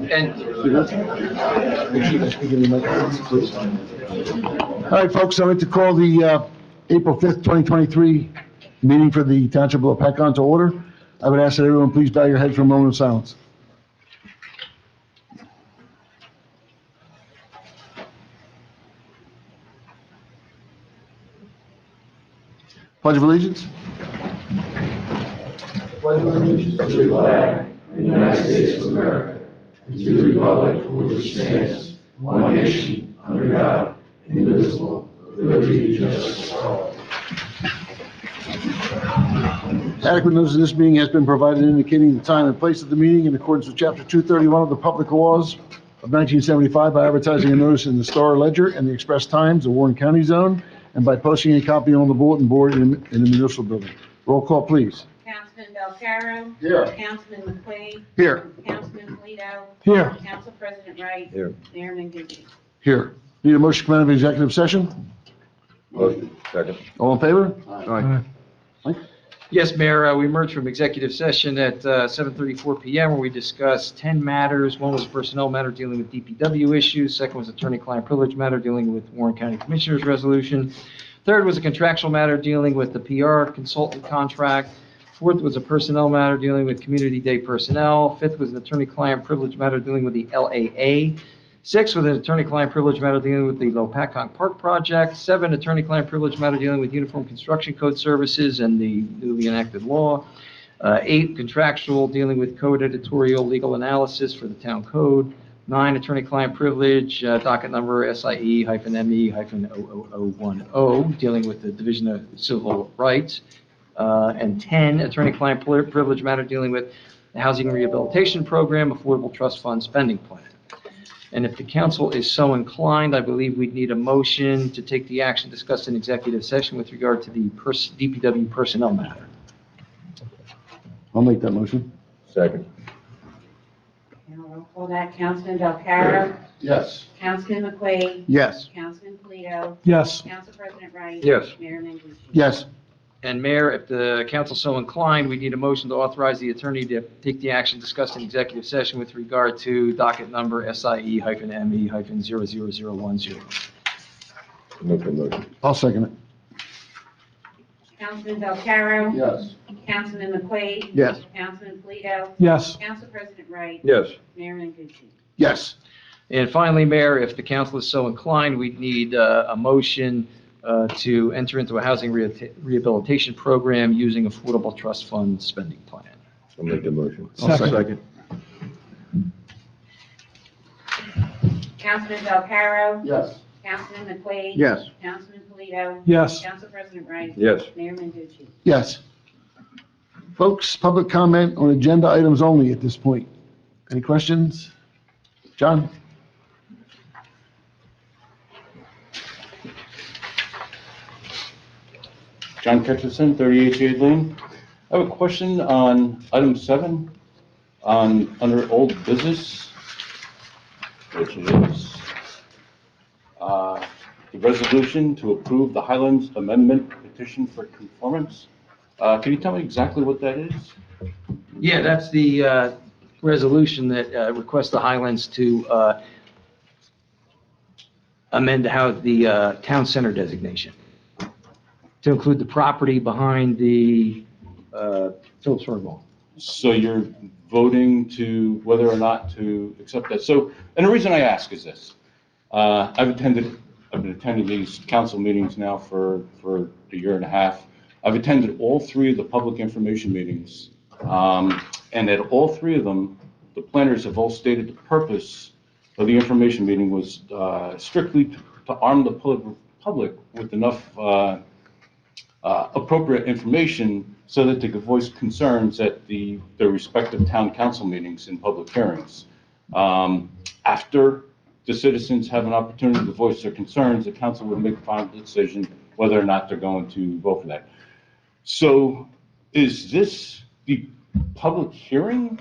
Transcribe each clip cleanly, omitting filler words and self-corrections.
All right, folks, I'd like to call the April 5th, 2023 meeting for the Township of Lopatcong to order. I would ask that everyone please bow your head for a moment of silence. Pledge of Allegiance. Pledge of allegiance to the flag of the United States of America, and to the republic for which it stands, one nation, under God, indivisible, with liberty and justice for all. Adequate notice of this meeting has been provided indicating the time and place of the meeting in accordance with Chapter 231 of the Public Laws of 1975 by advertising a notice in the Star Ledger and the Express Times of Warren County Zone and by posting a copy on the bulletin board in the municipal building. Roll call, please. Councilman Belcarro. Here. Councilman McQuaid. Here. Councilman Polito. Here. Council President Wright. Here. Mayor Mengucci. Here. Need a motion to come out of executive session? Motion. Second. All in favor? Aye. Mike? Yes, Mayor, we emerged from executive session at 7:34 PM where we discussed 10 matters. One was a personnel matter dealing with DPW issues. Second was attorney-client privilege matter dealing with Warren County Commissioners resolution. Third was a contractual matter dealing with the PR consultant contract. Fourth was a personnel matter dealing with Community Day personnel. Fifth was an attorney-client privilege matter dealing with the LAA. Six, with an attorney-client privilege matter dealing with the Lopatcong Park project. Seven, attorney-client privilege matter dealing with Uniform Construction Code Services and the newly enacted law. Eight, contractual dealing with code editorial legal analysis for the town code. Nine, attorney-client privilege, docket number SIE-ME-00010, dealing with the Division of Civil Rights. And 10, attorney-client privilege matter dealing with the Housing Rehabilitation Program, Affordable Trust Fund Spending Plan. And if the council is so inclined, I believe we'd need a motion to take the action discussed in executive session with regard to the DPW personnel matter. I'll make that motion. Second. And roll call that. Councilman Belcarro. Yes. Councilman McQuaid. Yes. Councilman Polito. Yes. Council President Wright. Yes. Mayor Mengucci. Yes. And Mayor, if the council so inclined, we need a motion to authorize the attorney to take the action discussed in executive session with regard to docket number SIE-ME-00010. Make the motion. I'll second it. Councilman Belcarro. Yes. Councilman McQuaid. Yes. Councilman Polito. Yes. Council President Wright. Yes. Mayor Mengucci. Yes. And finally, Mayor, if the council is so inclined, we'd need a motion to enter into a housing rehabilitation program using Affordable Trust Fund Spending Plan. I'll make the motion. I'll second. Councilman Belcarro. Yes. Councilman McQuaid. Yes. Councilman Polito. Yes. Council President Wright. Yes. Mayor Mengucci. Yes. Folks, public comment on agenda items only at this point. Any questions? John? John Ketcherson, 38 Jade Lane. I have a question on item 7, under old business, which is the resolution to approve the Highlands Amendment petition for conformance. Can you tell me exactly what that is? Yeah, that's the resolution that requests the Highlands to amend the town center designation to include the property behind the Phillips Road Mall. So you're voting to whether or not to accept that. So, and the reason I ask is this. I've been attending these council meetings now for a year and a half. I've attended all 3 of the public information meetings. And at all 3 of them, the planners have all stated the purpose of the information meeting was strictly to arm the public with enough appropriate information so that they could voice concerns at their respective town council meetings and public hearings. After the citizens have an opportunity to voice their concerns, the council would make a final decision whether or not they're going to vote for that. So is this the public hearing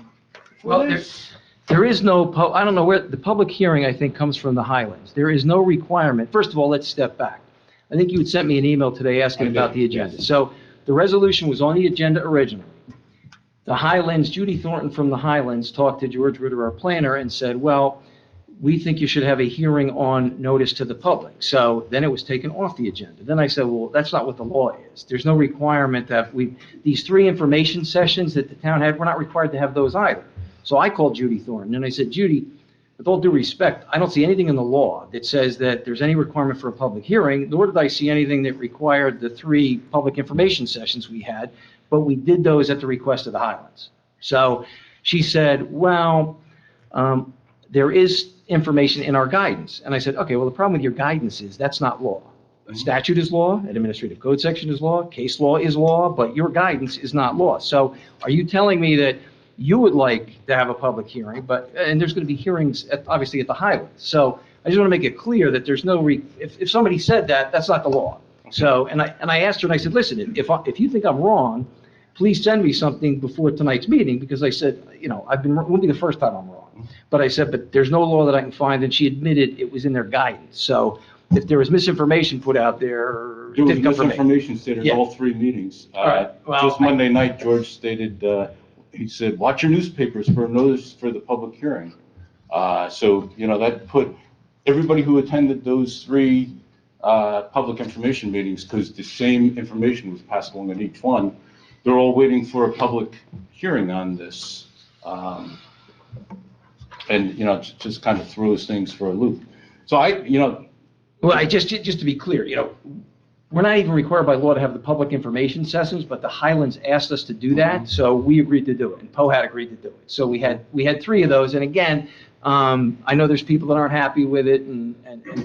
for Well, this? there is no, I don't know where, the public hearing, I think, comes from the Highlands. There is no requirement. First of all, let's step back. I think you had sent me an email today asking I did, about the agenda. yes. So the resolution was on the agenda originally. the Highlands, Judy Thornton from the Highlands talked to George Ritter, our planner, and said, well, we think you should have a hearing on notice to the public. So then it was taken off the agenda. Then I said, well, that's not what the law is. There's no requirement that these 3 information sessions that the town had, we're not required to have those either. So I called Judy Thornton and I said, Judy, with all due respect, I don't see anything in the law that says that there's any requirement for a public hearing, nor did I see anything that required the 3 public information sessions we had, but we did those at the request of the Highlands. So she said, well, there is information in our guidance. And I said, okay, well, the problem with your guidance is that's not law. A statute is law, an administrative code section is law, case law is law, but your guidance is not law. So are you telling me that you would like to have a public hearing, and there's going to be hearings obviously at the Highlands. So I just want to make it clear that there's no, if somebody said that, that's not the law. So, and I asked her and I said, listen, if you think I'm wrong, please send me something before tonight's meeting, because I said, won't be the first time I'm wrong. But I said, but there's no law that I can find, and she admitted it was in their guidance. So if there was misinformation put out there, it There was didn't come from me. misinformation stated Yeah. all 3 meetings. All right. Well, Just Monday night, George stated, he said, watch your newspapers for a notice for the public hearing. So, that put everybody who attended those 3 public information meetings, because the same information was passed along in each one, they're all waiting for a public hearing on this. And, it just kind of throws things for a loop. So Well, just to be clear, we're not even required by law to have the public information sessions, but the Highlands asked us to do that, so we agreed to do it, and Poe had agreed to do it. So we had 3 of those, and again, I know there's people that aren't happy with it, and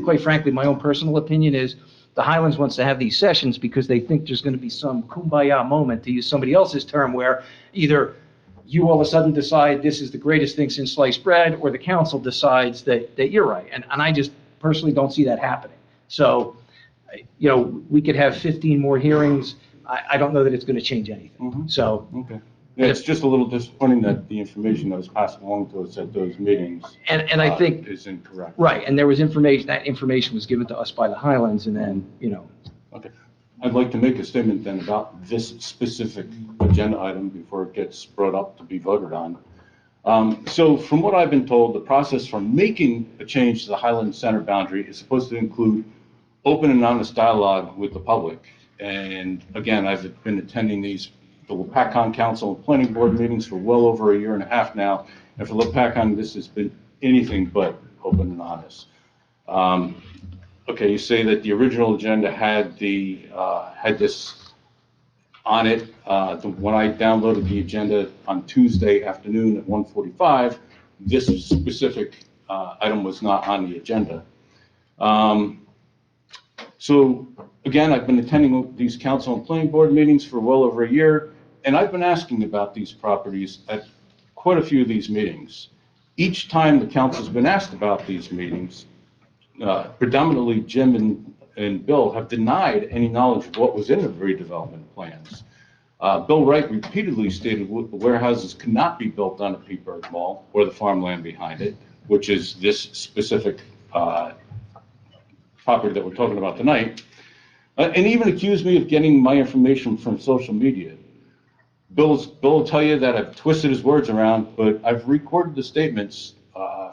quite frankly, my own personal opinion is the Highlands wants to have these sessions because they think there's going to be some kumbaya moment, to use somebody else's term, where either you all of a sudden decide this is the greatest thing since sliced bread, or the council decides that you're right, and I just personally don't see that happening. So, we could have 15 more hearings. I don't know that it's going to change anything. So, Okay. Yeah, it's just a little disappointing that the information that was passed along to us at those meetings and I think is incorrect. right, and there was information. That information was given to us by the Highlands, and then Okay. I'd like to make a statement then about this specific agenda item before it gets brought up to be voted on. So from what I've been told, the process for making a change to the Highland Center boundary is supposed to include open and honest dialogue with the public. And again, I've been attending the Lopatcong Council and Planning Board meetings for well over a year and a half now. And for Lopatcong, this has been anything but open and honest. Okay, you say that the original agenda had this on it. When I downloaded the agenda on Tuesday afternoon at 1:45, this specific item was not on the agenda. So again, I've been attending these council and planning board meetings for well over a year, and I've been asking about these properties at quite a few of these meetings. Each time the council's been asked about these meetings, predominantly Jim and Bill have denied any knowledge of what was in the redevelopment plans. Bill Wright repeatedly stated the warehouses could not be built on a Peaburg Mall or the farmland behind it, which is this specific property that we're talking about tonight, and even accused me of getting my information from social media. Bill will tell you that I've twisted his words around, but I've recorded the statements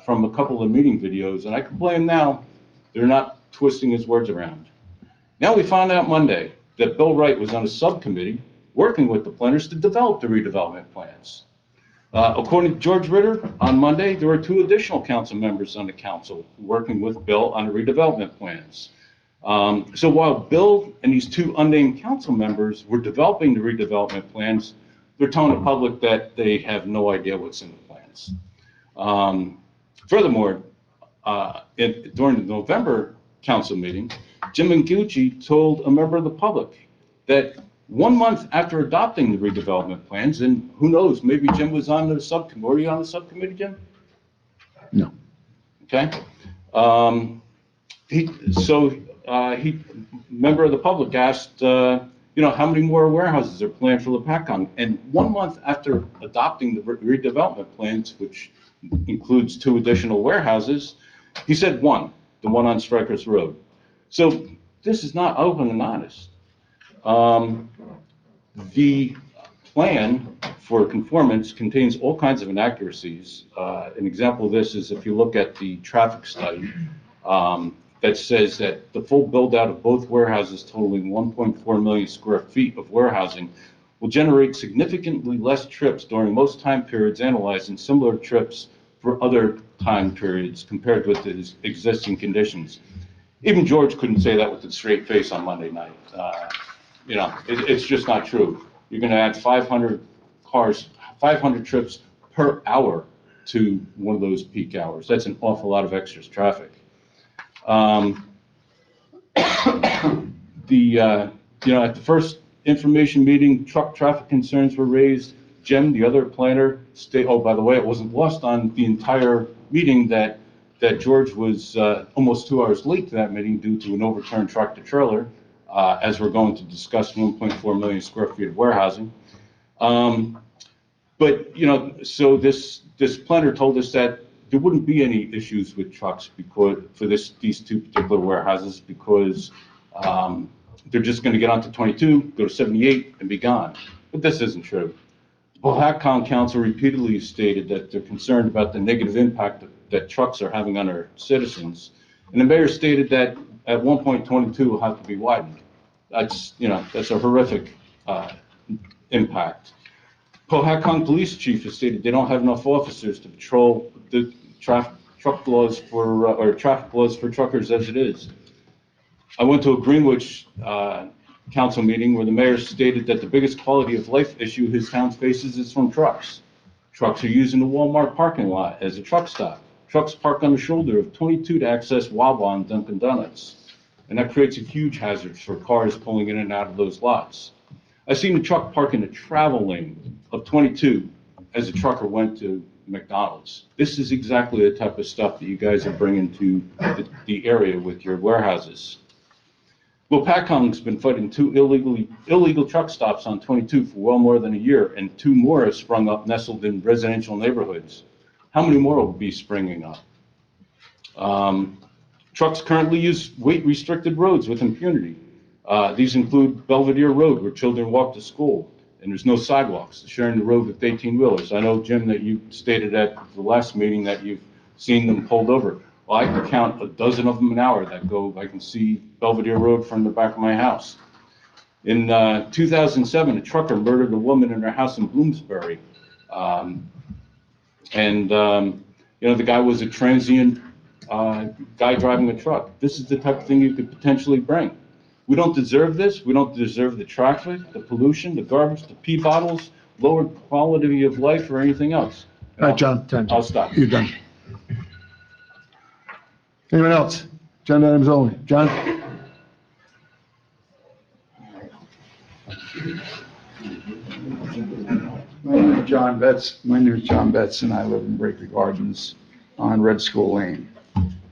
from a couple of meeting videos, and I can blame now they're not twisting his words around. Now we found out Monday that Bill Wright was on a subcommittee working with the planners to develop the redevelopment plans. According to George Ritter, on Monday, there were 2 additional council members on the council working with Bill on the redevelopment plans. So while Bill and these 2 unnamed council members were developing the redevelopment plans, they're telling the public that they have no idea what's in the plans. Furthermore, during the November council meeting, Jim Mangucci told a member of the public that 1 month after adopting the redevelopment plans, and who knows, maybe Jim was on the subcommittee. Were you on the subcommittee, Jim? No. Okay. Member of the public asked, how many more warehouses are planned for Lopatcong? And 1 month after adopting the redevelopment plans, which includes 2 additional warehouses, he said 1, the one on Strikers Road. So this is not open and honest. The plan for conformance contains all kinds of inaccuracies. An example of this is if you look at the traffic study that says that the full build-out of both warehouses totaling 1.4 million square feet of warehousing will generate significantly less trips during most time periods analyzed and similar trips for other time periods compared with the existing conditions. Even George couldn't say that with a straight face on Monday night. It's just not true. You're going to add 500 trips per hour to one of those peak hours. That's an awful lot of extra traffic. At the first information meeting, truck traffic concerns were raised. Jim, the other planner, oh, by the way, it wasn't lost on the entire meeting that George was almost 2 hours late to that meeting due to an overturned tractor trailer, as we're going to discuss 1.4 million square feet of warehousing. So this planner told us that there wouldn't be any issues with trucks for these two particular warehouses because they're just going to get onto 22, go to 78, and be gone. But this isn't true. The Lopatcong Council repeatedly stated that they're concerned about the negative impact that trucks are having on our citizens. And the mayor stated that at one point 22 will have to be widened. That's a horrific impact. Powhatan Police Chief has stated they don't have enough officers to patrol the traffic laws for truckers as it is. I went to a Greenwich council meeting where the mayor stated that the biggest quality of life issue his town faces is from trucks. Trucks are using the Walmart parking lot as a truck stop. Trucks park on the shoulder of 22 to access Wawa and Dunkin' Donuts. And that creates a huge hazard for cars pulling in and out of those lots. I seen the truck park in the travel lane of 22 as a trucker went to McDonald's. This is exactly the type of stuff that you guys are bringing to the area with your warehouses. Lopatcong's been fighting two illegal truck stops on 22 for well more than a year, and 2 more have sprung up nestled in residential neighborhoods. How many more will be springing up? Trucks currently use weight-restricted roads with impunity. These include Belvedere Road, where children walk to school, and there's no sidewalks, sharing the road with 18-wheelers. I know, Jim, that you stated at the last meeting that you've seen them pulled over. Well, I can count a dozen of them an hour that go. I can see Belvedere Road from the back of my house. In 2007, a trucker murdered a woman in her house in Bloomsbury. The guy was a transient guy driving a truck. This is the type of thing you could potentially bring. We don't deserve this. We don't deserve the traffic, the pollution, the garbage, the pee bottles, lower quality of life, or anything else. All right, John. I'll stop. You're done. Anyone else? Agenda items only. John? My name is John Betts. And I live in Breakley Gardens on Red School Lane.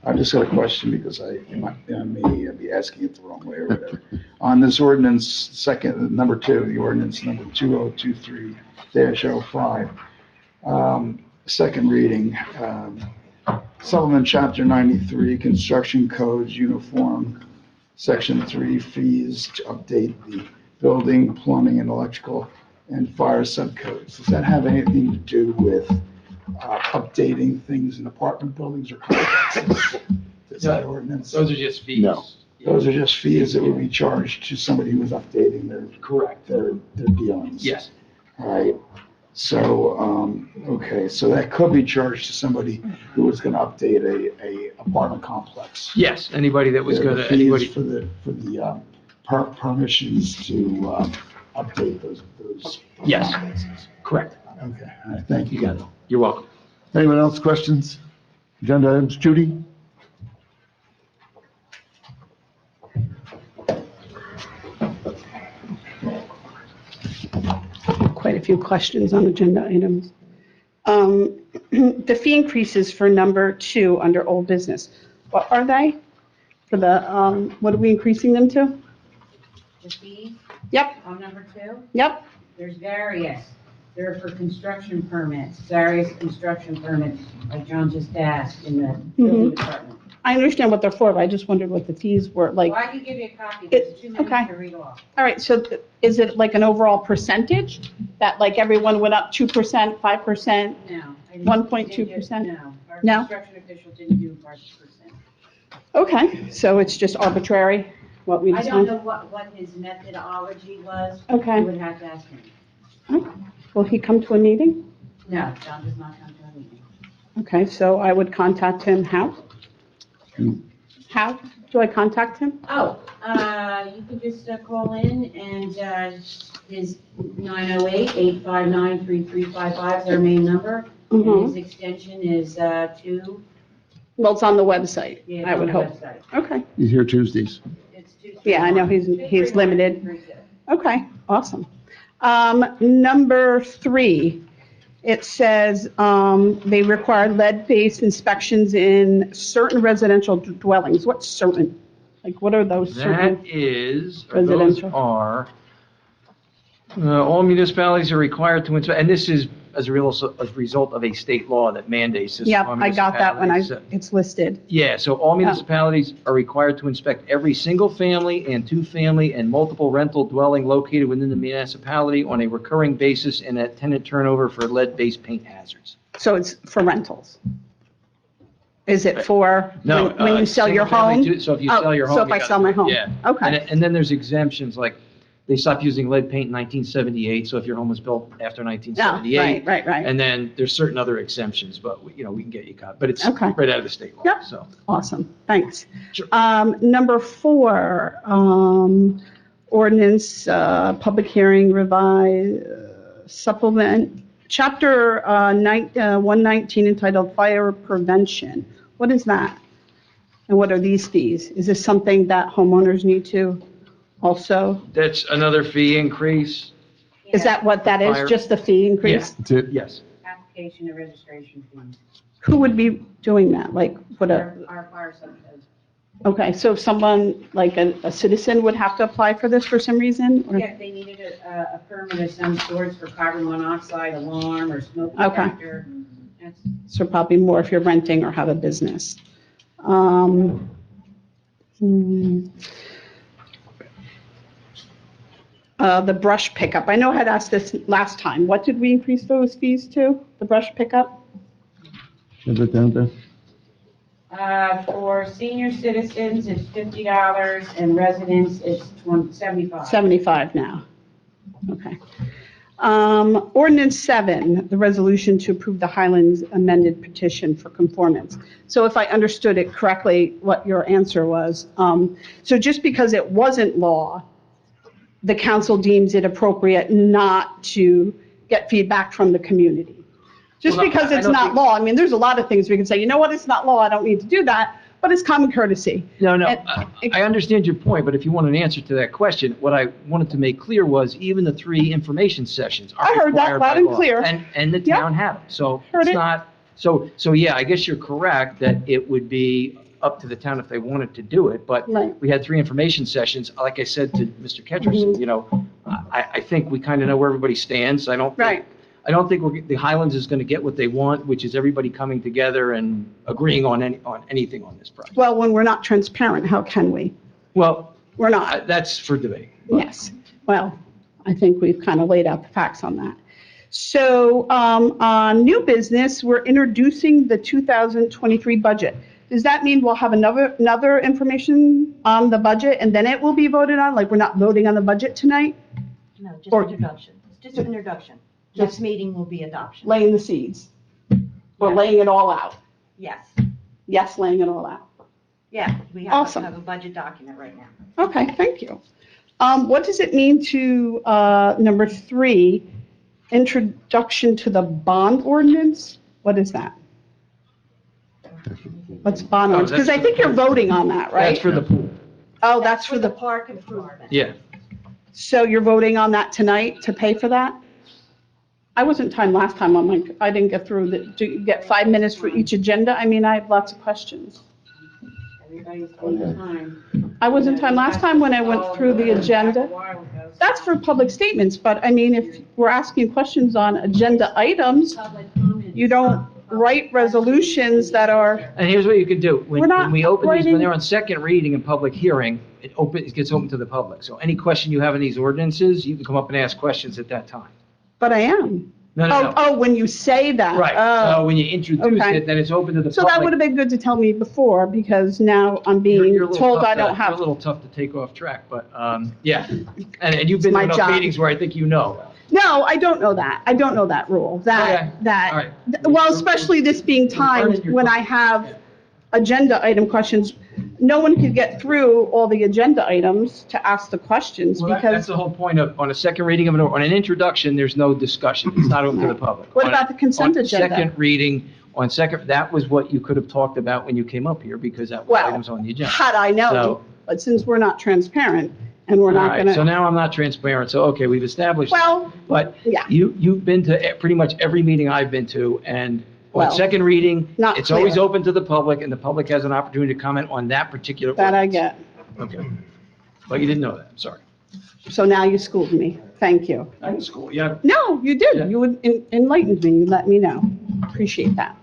I've just got a question because I may be asking it the wrong way or whatever. On this ordinance, number 2, the ordinance number 2023-05, second reading, supplement chapter 93, construction codes, uniform, section 3, fees to update the building, plumbing, and electrical and fire subcodes. Does that have anything to do with updating things in apartment buildings or complexes? Is that ordinance? Those are just fees. No. Those are just fees that would be charged to somebody who's updating their dealings. Yes. All right. So, okay, so that could be charged to somebody who was going to update a apartment complex. Yes, anybody that was going to, Fees anybody. for the permissions to update those. Yes. complexes. Correct. Okay, all right, thank you. You got it. You're welcome. Anyone else? Questions? Agenda items. Judy? Quite a few questions on agenda items. The fee increases for number 2 under old business, what are they? For the, what are we increasing them to? The fees Yep, on number 2, yep, there's various. They're for construction permits, various construction permits, like John just asked in the building department. I understand what they're for, but I just wondered what the fees were, like, Well, I can give you a copy, but it's too okay. many to read off. all right, so is it like an overall percentage? That like everyone went up 2%, 5%? No. I didn't- 1.2%? No. Our No? construction official didn't do 5%. Okay, so it's just arbitrary, what we I don't decide? know what his methodology was. Okay. You would have to ask him. Will he come to a meeting? No, John does not come to a meeting. Okay, so I would contact him, how? Hmm. How do I contact him? Oh, you can just call in and his 908-859-3355 is our main number. And his extension is 2. Well, it's on the website, Yeah, I on would the hope. website. Okay, He's here Tuesdays. It's 2. Yeah, I know he's limited. Okay, awesome. Number 3, it says, they require lead-based inspections in certain residential dwellings. What's certain? Like, what are those That certain? is, or those Residential. are, all municipalities are required to inspect, and this is as a result of a state law that mandates this. Yep, for I got that when municipalities. it's listed. Yeah, so all municipalities are required to inspect every single-family and two-family and multiple rental dwelling located within the municipality on a recurring basis and at tenant turnover for lead-based paint hazards. So it's for rentals? Is it for No. when you sell your single-family home? too- So if you Oh, sell your home. so if you I gotta sell do my it. home. Yeah. Okay. And then there's exemptions, like, they stopped using lead paint in 1978, so if your home was built after 1978. Right. And then there's certain other exemptions, but, we can get you caught, but it's Okay. right out of the state law, Yep. so. Awesome, thanks. Sure. Number 4, ordinance, public hearing, revise, supplement, chapter 119 entitled Fire Prevention. What is that? And what are these fees? Is this something that homeowners need to also? That's another fee increase? Is that what that is, Fire. just the fee increase? That's it. Yes. Application and registration fees. Who would be doing that? Like, what Our fire sub does. okay, so if someone, like a citizen would have to apply for this for some reason? Or- Yeah, if they needed a permit of some sort for carbon monoxide alarm or smoke Okay. detector. That's So probably more if you're renting or have a business. The brush pickup, I know I had asked this last time. What did we increase those fees to, the brush pickup? Have that down there. For senior citizens, it's $50, and residents, it's $75. 75 now. Okay. Ordinance 7, the resolution to approve the Highlands amended petition for conformance. So if I understood it correctly, what your answer was, so just because it wasn't law, the council deems it appropriate not to get feedback from the community. Just Well, because I it's don't not think- law, I mean, there's a lot of things we can say, you know what, it's not law, I don't need to do that, but it's common courtesy. No, And- I understand your point, but if you want an answer to that question, what I wanted to make clear was even the 3 information sessions are I heard that required loud by and law. clear. And the Yep. town had them, so Heard it's it. not, so yeah, I guess you're correct that it would be up to the town if they wanted to do it, but Right. we had 3 information sessions. Like I said to Mr. Ketterson, I think we kind of know where everybody stands. I don't Right. think the Highlands is going to get what they want, which is everybody coming together and agreeing on anything on this project. Well, when we're not transparent, how can we? Well, We're not. that's for debate. but- Yes, well, I think we've kind of laid out the facts on that. So, on new business, we're introducing the 2023 budget. Does that mean we'll have another information on the budget and then it will be voted on? Like, we're not voting on the budget tonight? No, just Or- introduction. It's just introduction. Next meeting will be adoption. Laying the seeds? Or Yes. laying it all out? Yes. Yes, laying it all out. Yeah, we have Awesome. to have a budget document right now. Okay, thank you. What does it mean to, number 3, introduction to the bond ordinance? What is that? What's bond Oh, ordinance? Because I think you're voting on that, right? That's for the pool. Oh, that's for the, park improvement. Yeah. so you're voting on that tonight to pay for that? I wasn't timed last time on my, I didn't get through the, do you get 5 minutes for each agenda? I mean, I have lots of questions. Everybody's taking time. I wasn't timed last time when I went through the agenda. That's for public statements, but I mean, if we're asking questions on agenda items, Public comment. you don't, write resolutions that are, And here's what you can do. We're not When we open these, writing- when they're on second reading and public hearing, it gets open to the public. So any question you have in these ordinances, you can come up and ask questions at that time. but I am. No, no, no. Oh, when you say that. Right, Oh. so when you introduce okay. it, then it's open to the So public. that would have been good to tell me before, because now I'm being You're a little told tough I to- don't You're a have. little tough to take off track, but, yeah. And you've been my in enough job. meetings where I think you know. No, I don't know that. I don't know that rule. Okay. That, All right. well, especially this being timed when I have agenda item questions. No one could get through all the agenda items to ask the questions Well, that's because, the whole point of, on a second reading of on an introduction, there's no discussion. It's not open to the public. What On- about the consent on agenda? Second reading, that was what you could have talked about when you came up here because that was Well, items on the agenda. had I known, So- but since we're not transparent and we're All not right, so gonna, now I'm not transparent, so, okay, we've established. well, But yeah. you've been to pretty much every meeting I've been to, and on Well, second reading, not it's always clear. open to the public, and the public has an opportunity to comment on that particular that I ordinance. get. Okay. But you didn't know that, I'm sorry. So now you schooled me. Thank you. I can school, yeah. No, you Yeah. did. You enlightened me. You let me know. Appreciate that.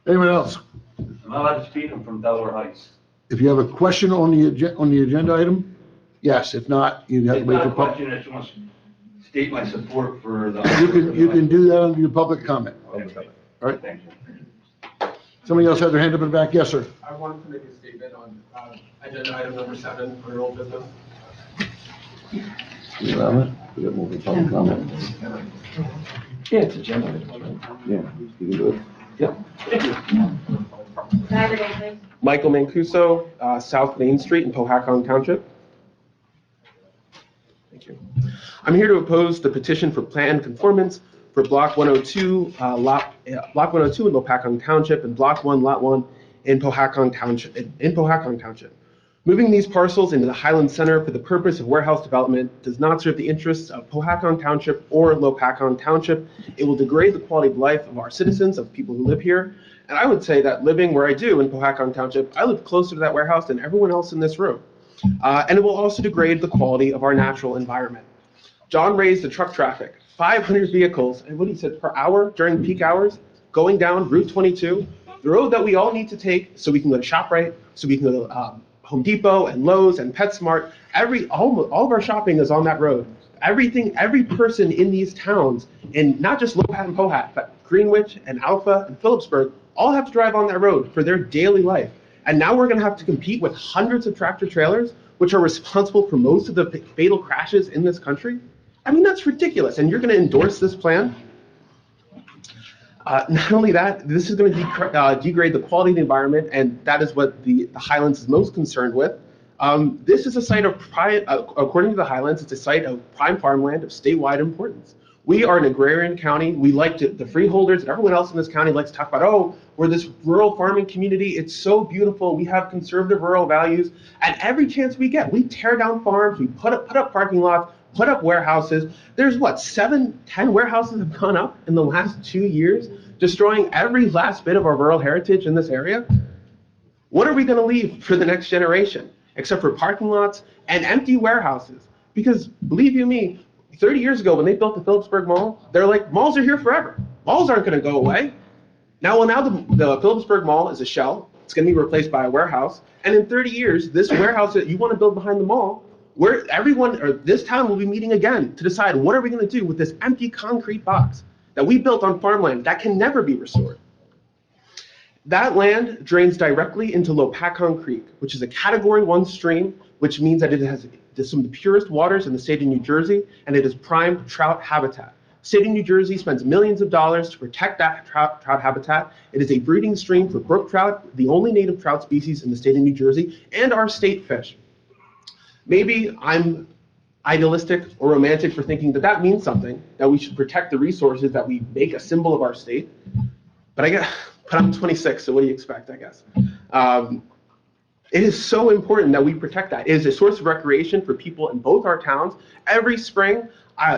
Anyone else? Am I allowed to speak? I'm from Delaware Heights. If you have a question on the agenda item, yes. If not, you have to It's wait not for a question, I just want to state my support for the. You can do that under your public comment. All right. Thank you. Somebody else had their hand up in the back? Yes, sir. I wanted to make a statement on agenda item number 7 for your old business. Yeah, it's agenda. Yeah, you can do it. Saturday, please. Michael Mancuso, South Main Street in Pohatcong Township. Thank you. I'm here to oppose the petition for plan conformance for Block 102, Block 102 in Lopatcong Township and Block 1, Lot 1 in Pohatcong Township. Moving these parcels into the Highland Center for the purpose of warehouse development does not serve the interests of Pohatcong Township or Lopatcong Township. It will degrade the quality of life of our citizens, of people who live here. And I would say that living where I do in Pohatcong Township, I live closer to that warehouse than everyone else in this room. And it will also degrade the quality of our natural environment. John raised the truck traffic, 500 vehicles, and what he said, per hour during peak hours, going down Route 22, the road that we all need to take so we can go to ShopRite, so we can go to Home Depot and Lowe's and PetSmart. All of our shopping is on that road. Every person in these towns, and not just Lopat and Pohat, but Greenwich and Alpha and Phillipsburg, all have to drive on that road for their daily life. And now we're going to have to compete with hundreds of tractor trailers, which are responsible for most of the fatal crashes in this country. I mean, that's ridiculous. And you're going to endorse this plan? Not only that, this is going to degrade the quality of the environment, and that is what the Highlands is most concerned with. This is a site of according to the Highlands, it's a site of prime farmland of statewide importance. We are an agrarian county. We like to, the freeholders and everyone else in this county likes to talk about, oh, we're this rural farming community. It's so beautiful. We have conservative rural values. And every chance we get, we tear down farms, we put up parking lots, put up warehouses. There's what, 7-10 warehouses have gone up in the last 2 years, destroying every last bit of our rural heritage in this area. What are we going to leave for the next generation, except for parking lots and empty warehouses? Because believe you me, 30 years ago when they built the Phillipsburg Mall, they're like, malls are here forever. Malls aren't going to go away. Now the Phillipsburg Mall is a shell. It's going to be replaced by a warehouse. And in 30 years, this warehouse that you want to build behind the mall, where everyone, or this town will be meeting again to decide what are we going to do with this empty concrete box that we built on farmland that can never be restored. That land drains directly into Lopatcong Creek, which is a Category 1 stream, which means that it has some of the purest waters in the state of New Jersey, and it is prime trout habitat. The state of New Jersey spends millions of dollars to protect that trout habitat. It is a breeding stream for brook trout, the only native trout species in the state of New Jersey, and our state fish. Maybe I'm idealistic or romantic for thinking that that means something, that we should protect the resources that we make a symbol of our state. But I'm 26, so what do you expect, I guess? It is so important that we protect that. It is a source of recreation for people in both our towns. Every spring,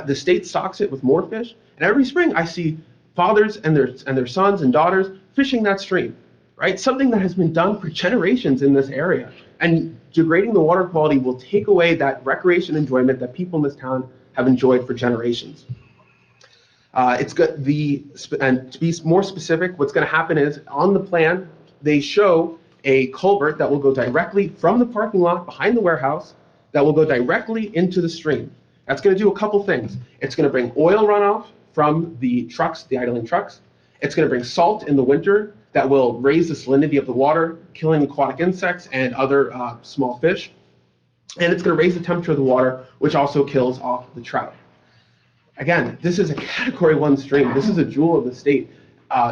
the state stocks it with more fish, and every spring I see fathers and their sons and daughters fishing that stream, right? Something that has been done for generations in this area. And degrading the water quality will take away that recreation enjoyment that people in this town have enjoyed for generations. It's got and to be more specific, what's going to happen is on the plan, they show a culvert that will go directly from the parking lot behind the warehouse that will go directly into the stream. That's going to do a couple things. It's going to bring oil runoff from the trucks, the idling trucks. It's going to bring salt in the winter that will raise the salinity of the water, killing aquatic insects and other small fish. And it's going to raise the temperature of the water, which also kills off the trout. Again, this is a Category 1 stream. This is a jewel of the state.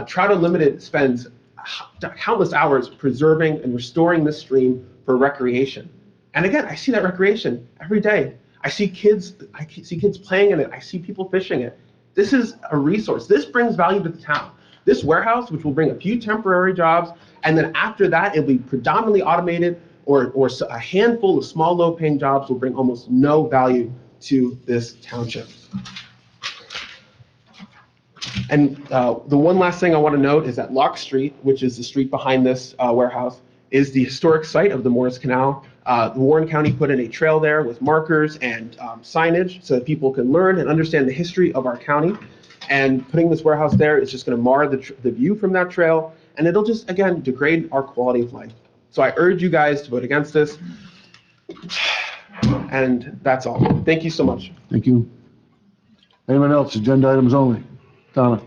Trout Unlimited spends countless hours preserving and restoring this stream for recreation. And again, I see that recreation every day. I see kids playing in it. I see people fishing it. This is a resource. This brings value to the town. This warehouse, which will bring a few temporary jobs, and then after that, it'll be predominantly automated, or a handful of small, low-paying jobs will bring almost no value to this township. And the one last thing I want to note is that Locke Street, which is the street behind this warehouse, is the historic site of the Morris Canal. The Warren County put in a trail there with markers and signage so that people can learn and understand the history of our county. And putting this warehouse there is just going to mar the view from that trail, and it'll just, again, degrade our quality of life. So I urge you guys to vote against this. And that's all. Thank you so much. Thank you. Anyone else? Agenda items only. Donna?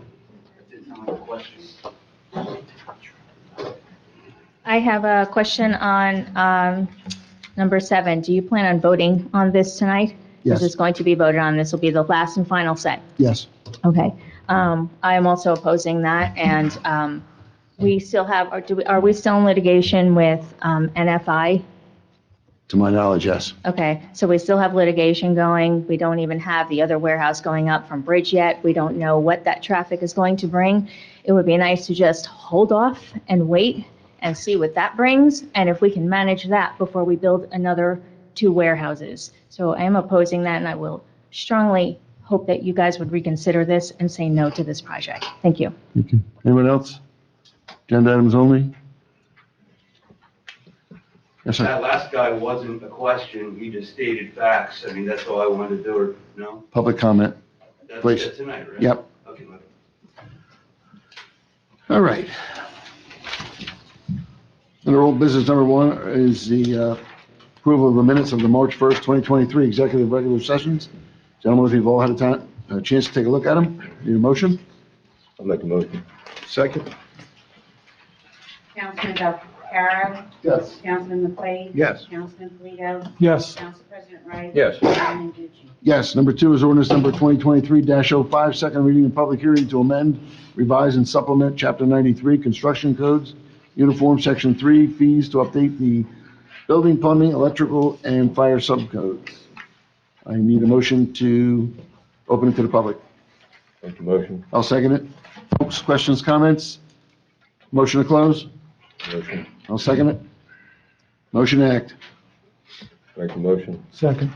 I have a question on number 7. Do you plan on voting on this tonight? Yes. This is going to be voted on. This will be the last and final set. Yes. Okay. I am also opposing that, and we still have, are we still in litigation with NFI? To my knowledge, yes. Okay, so we still have litigation going. We don't even have the other warehouse going up from Bridge yet. We don't know what that traffic is going to bring. It would be nice to just hold off and wait and see what that brings, and if we can manage that before we build another 2 warehouses. So I am opposing that, and I will strongly hope that you guys would reconsider this and say no to this project. Thank you. Thank you. Anyone else? Agenda items only? Yes, sir. That last guy wasn't a question, he just stated facts. I mean, that's all I wanted to do, or, no? Public comment. That's Please. it tonight, right? Yep. Okay, look. All right. Under old business number 1 is the approval of the minutes of the March 1st, 2023 executive regular sessions. Gentlemen, if you've all had a chance to take a look at them, need a motion? I'll make a motion. Second. Councilman Del Caro? Yes. Councilman McQuaid? Yes. Councilman Polito? Yes. Council President Wright? Yes. Chairman Tucci? Yes. Number 2 is ordinance number 2023-05, second reading and public hearing to amend, revise, and supplement Chapter 93 Construction Codes, Uniform Section 3 Fees to update the building, plumbing, electrical, and fire subcodes. I need a motion to open it to the public. Make a motion. I'll second it. Folks, questions, comments? Motion to close? Motion. I'll second it. Motion to act. Make a motion. Second.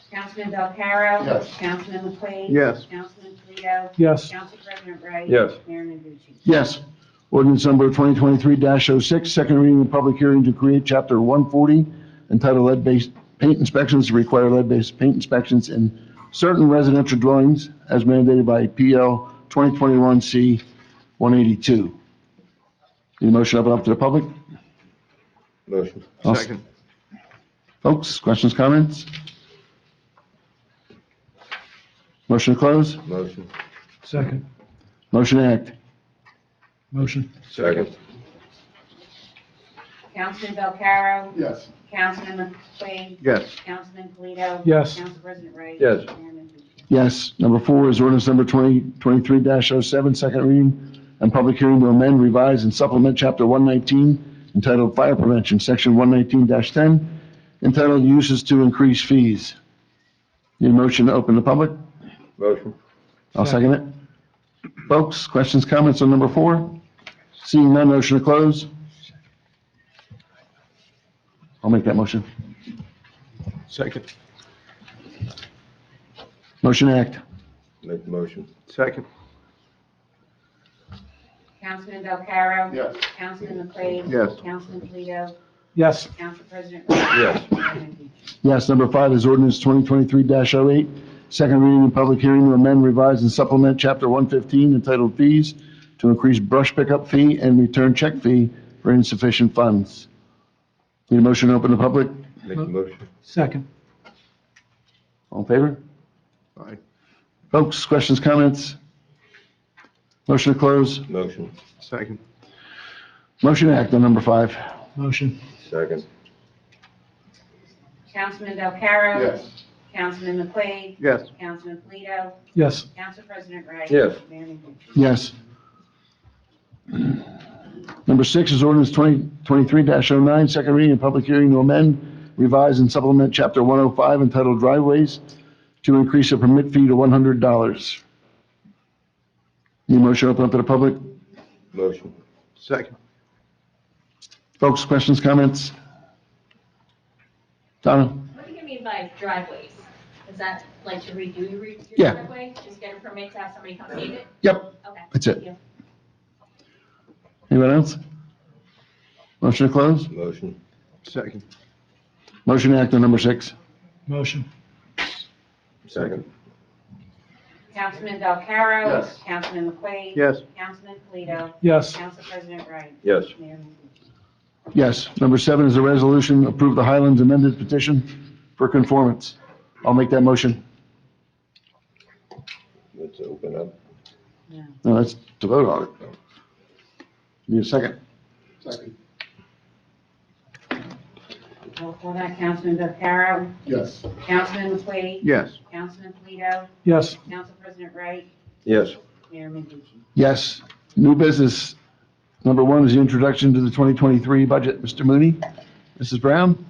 Councilman Del Caro? Yes. Councilman McQuaid? Yes. Councilman Polito? Yes. Council President Wright? Yes. Mayor Tucci? Yes. Ordinance number 2023-06, second reading and public hearing to create Chapter 140 entitled Lead-Based Paint Inspections to require lead-based paint inspections in certain residential dwellings as mandated by PL 2021C 182. Need a motion open up to the public? Motion. Second. Folks, questions, comments? Motion to close? Motion. Second. Motion to act. Motion. Second. Councilman Del Caro? Yes. Councilman McQuaid? Yes. Councilman Polito? Yes. Council President Wright? Yes. Mayor Tucci? Yes. Number 4 is ordinance number 2023-07, second reading and public hearing to amend, revise, and supplement Chapter 119 entitled Fire Prevention, Section 119-10, entitled Uses to Increase Fees. Need a motion to open the public? Motion. I'll second it. Folks, questions, comments on number 4? Seeing none, motion to close? I'll make that motion. Second. Motion to act. Make the motion. Second. Councilman Del Caro? Yes. Councilman McQuaid? Yes. Councilman Polito? Yes. Council President Wright? Yes. Mayor Tucci? Yes. Number 5 is ordinance 2023-08, Second reading and public hearing to amend, revise, and supplement Chapter 115 entitled Fees to increase brush pickup fee and return check fee for insufficient funds. Need a motion to open the public? Make the motion. Second. All in favor? Aye. Folks, questions, comments? Motion to close. Motion. Second. Motion to act on number 5. Motion. Second. Councilman Delcaro. Yes. Councilman McQuaid. Yes. Councilman Polito. Yes. Council President Wright. Yes. Mayor Mangum. Yes. Number 6 is ordinance 2023-09, second reading and public hearing to amend, revise, and supplement Chapter 105 entitled Driveways to increase the permit fee to $100. Need a motion to open up to the public? Motion. Second. Folks, questions, comments? Donna? What do you mean by driveways? Is that like to redo your Yeah. driveway? Just get a permit to have somebody come pave it? Yep, Okay. that's it. Thank you. Anyone else? Motion to close? Motion. Second. Motion to act on number 6. Motion. Second. Councilman Delcaro. Yes. Councilman McQuaid. Yes. Councilman Polito. Yes. Council President Wright. Yes. Mayor Mangum. Yes. Number 7 is a resolution, approve the Highlands amended petition for conformance. I'll make that motion. Let's open up. No, that's to vote on it. Need a second? Roll call that, Councilman Delcaro. Yes. Councilman McQuaid. Yes. Councilman Polito. Yes. Council President Wright. Yes. Mayor Mangum. Yes. New business. Number 1 is the introduction to the 2023 budget. Mr. Mooney? Mrs. Brown?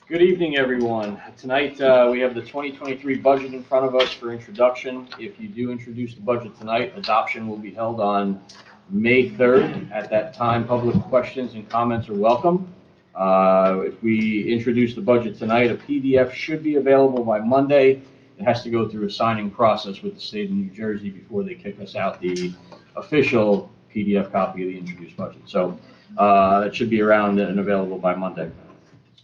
Good evening, everyone. Tonight, we have the 2023 budget in front of us for introduction. If you do introduce the budget tonight, adoption will be held on May 3rd. At that time, public questions and comments are welcome. If we introduce the budget tonight, a PDF should be available by Monday. It has to go through a signing process with the state of New Jersey before they kick us out the official PDF copy of the introduced budget. So it should be around and available by Monday.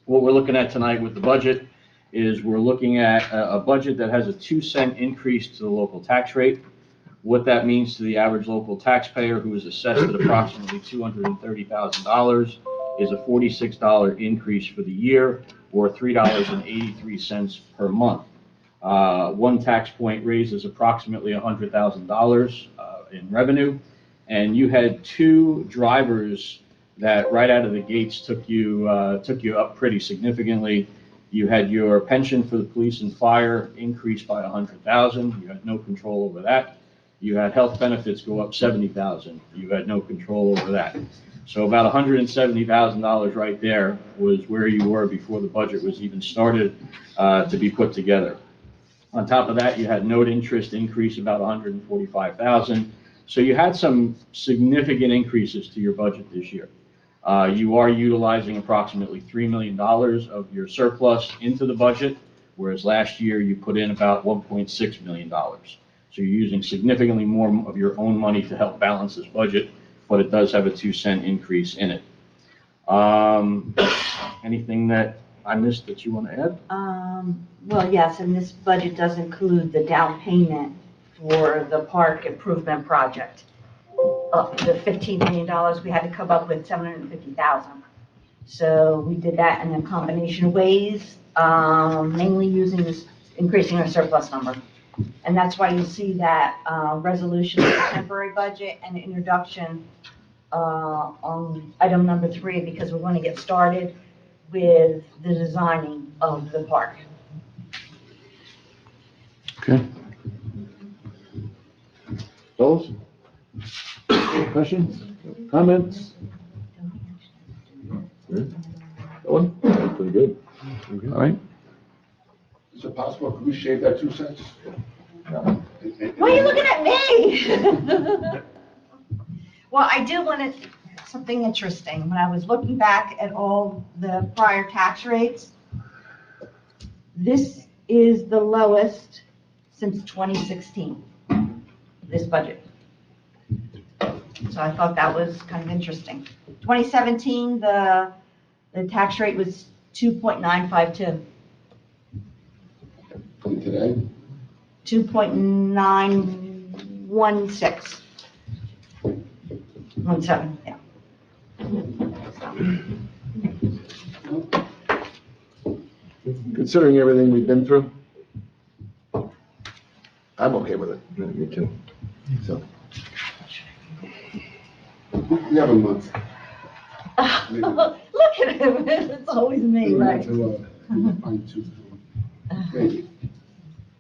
What we're looking at tonight with the budget is we're looking at a budget that has a 2-cent increase to the local tax rate. What that means to the average local taxpayer who is assessed at approximately $230,000 is a $46 increase for the year, or $3.83 per month. One tax point raises approximately $100,000 in revenue, and you had 2 drivers that right out of the gates took you up pretty significantly. You had your pension for the police and fire increase by $100,000. You had no control over that. You had health benefits go up $70,000. You had no control over that. So about $170,000 right there was where you were before the budget was even started to be put together. On top of that, you had note interest increase about $145,000. So you had some significant increases to your budget this year. You are utilizing approximately $3 million of your surplus into the budget, whereas last year you put in about $1.6 million. So you're using significantly more of your own money to help balance this budget, but it does have a 2-cent increase in it. Anything that I missed that you want to add? Well, yes, and this budget does include the down payment for the park improvement project. The $15 million, we had to come up with $750,000. So we did that in a combination of ways, mainly using this, increasing our surplus number. And that's why you see that resolution of the temporary budget and introduction on item number 3, because we want to get started with the designing of the park. Okay. Those? Questions? Comments? Owen? Pretty good. All right. Is it possible, could we shave that 2 cents? Why are you looking at me? Well, I do want to, something interesting. When I was looking back at all the prior tax rates, this is the lowest since 2016, this budget. So I thought that was kind of interesting. 2017, the tax rate was 2.952. Today? 2.916. 17, yeah. Considering everything we've been through, I'm okay with it. Yeah, me too. So, We have a month. Look at him, it's always me, right? Maybe.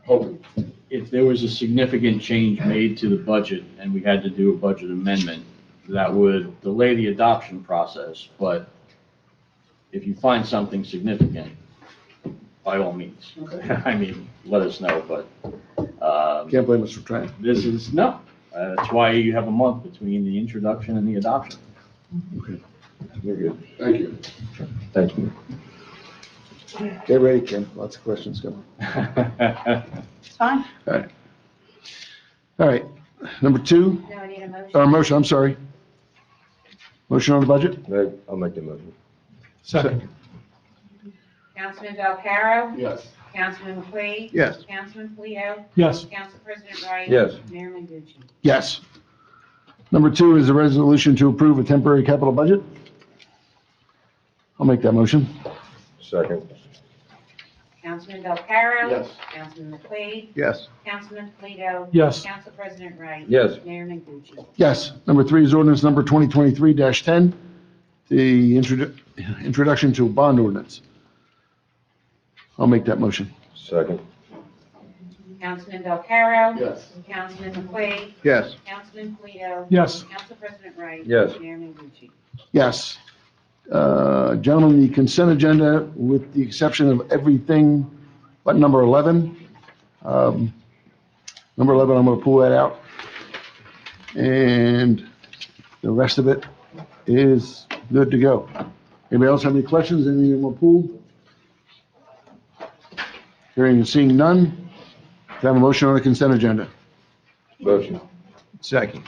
Hoping. If there was a significant change made to the budget and we had to do a budget amendment, that would delay the adoption process, but if you find something significant, by all means. I mean, let us know, but, can't blame us for trying. this is, no. That's why you have a month between the introduction and the adoption. You're good. Thank you. Thank you. Get ready, Ken. Lots of questions coming. It's fine. All right. All right. Number 2, No, I need a motion. or motion, I'm sorry. Motion on the budget? I'll make the motion. Second. Councilman Valcarro? Yes. Councilman McQuaid? Yes. Councilman Polito? Yes. Council President Wright? Yes. Mayor Menducci? Yes. Number 2 is a resolution to approve a temporary capital budget. I'll make that motion. Second. Councilman Valcarro? Yes. Councilman McQuaid? Yes. Councilman Polito? Yes. Council President Wright? Yes. Mayor Menducci? Yes. Number 3 is ordinance number 2023-10, the introduction to a bond ordinance. I'll make that motion. Second. Councilman Valcarro? Yes. Councilman McQuaid? Yes. Councilman Polito? Yes. Council President Wright? Yes. Mayor Menducci? Yes. Gentlemen, the consent agenda, with the exception of everything but number 11. Number 11, I'm going to pull that out. And the rest of it is good to go. Anybody else have any questions? Anything you want to pull? Hearing and seeing none. Do I have a motion on the consent agenda? Motion. Second.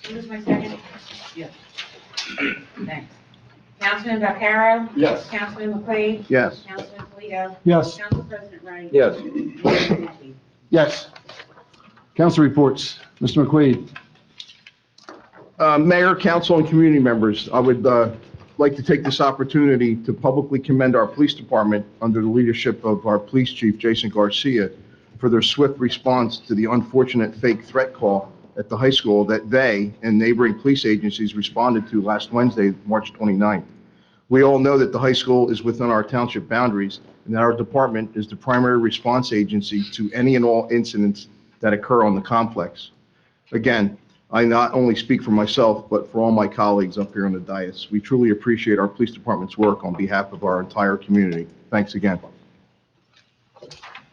Who's my second? Yeah. Thanks. Councilman Valcarro? Yes. Councilman McQuaid? Yes. Councilman Polito? Yes. Council President Wright? Yes. Mayor Menducci? Yes. Council reports. Mr. McQuaid. Mayor, council, and community members, I would like to take this opportunity to publicly commend our police department under the leadership of our police chief, Jason Garcia, for their swift response to the unfortunate fake threat call at the high school that they and neighboring police agencies responded to last Wednesday, March 29th. We all know that the high school is within our township boundaries and that our department is the primary response agency to any and all incidents that occur on the complex. Again, I not only speak for myself, but for all my colleagues up here on the dais. We truly appreciate our police department's work on behalf of our entire community. Thanks again.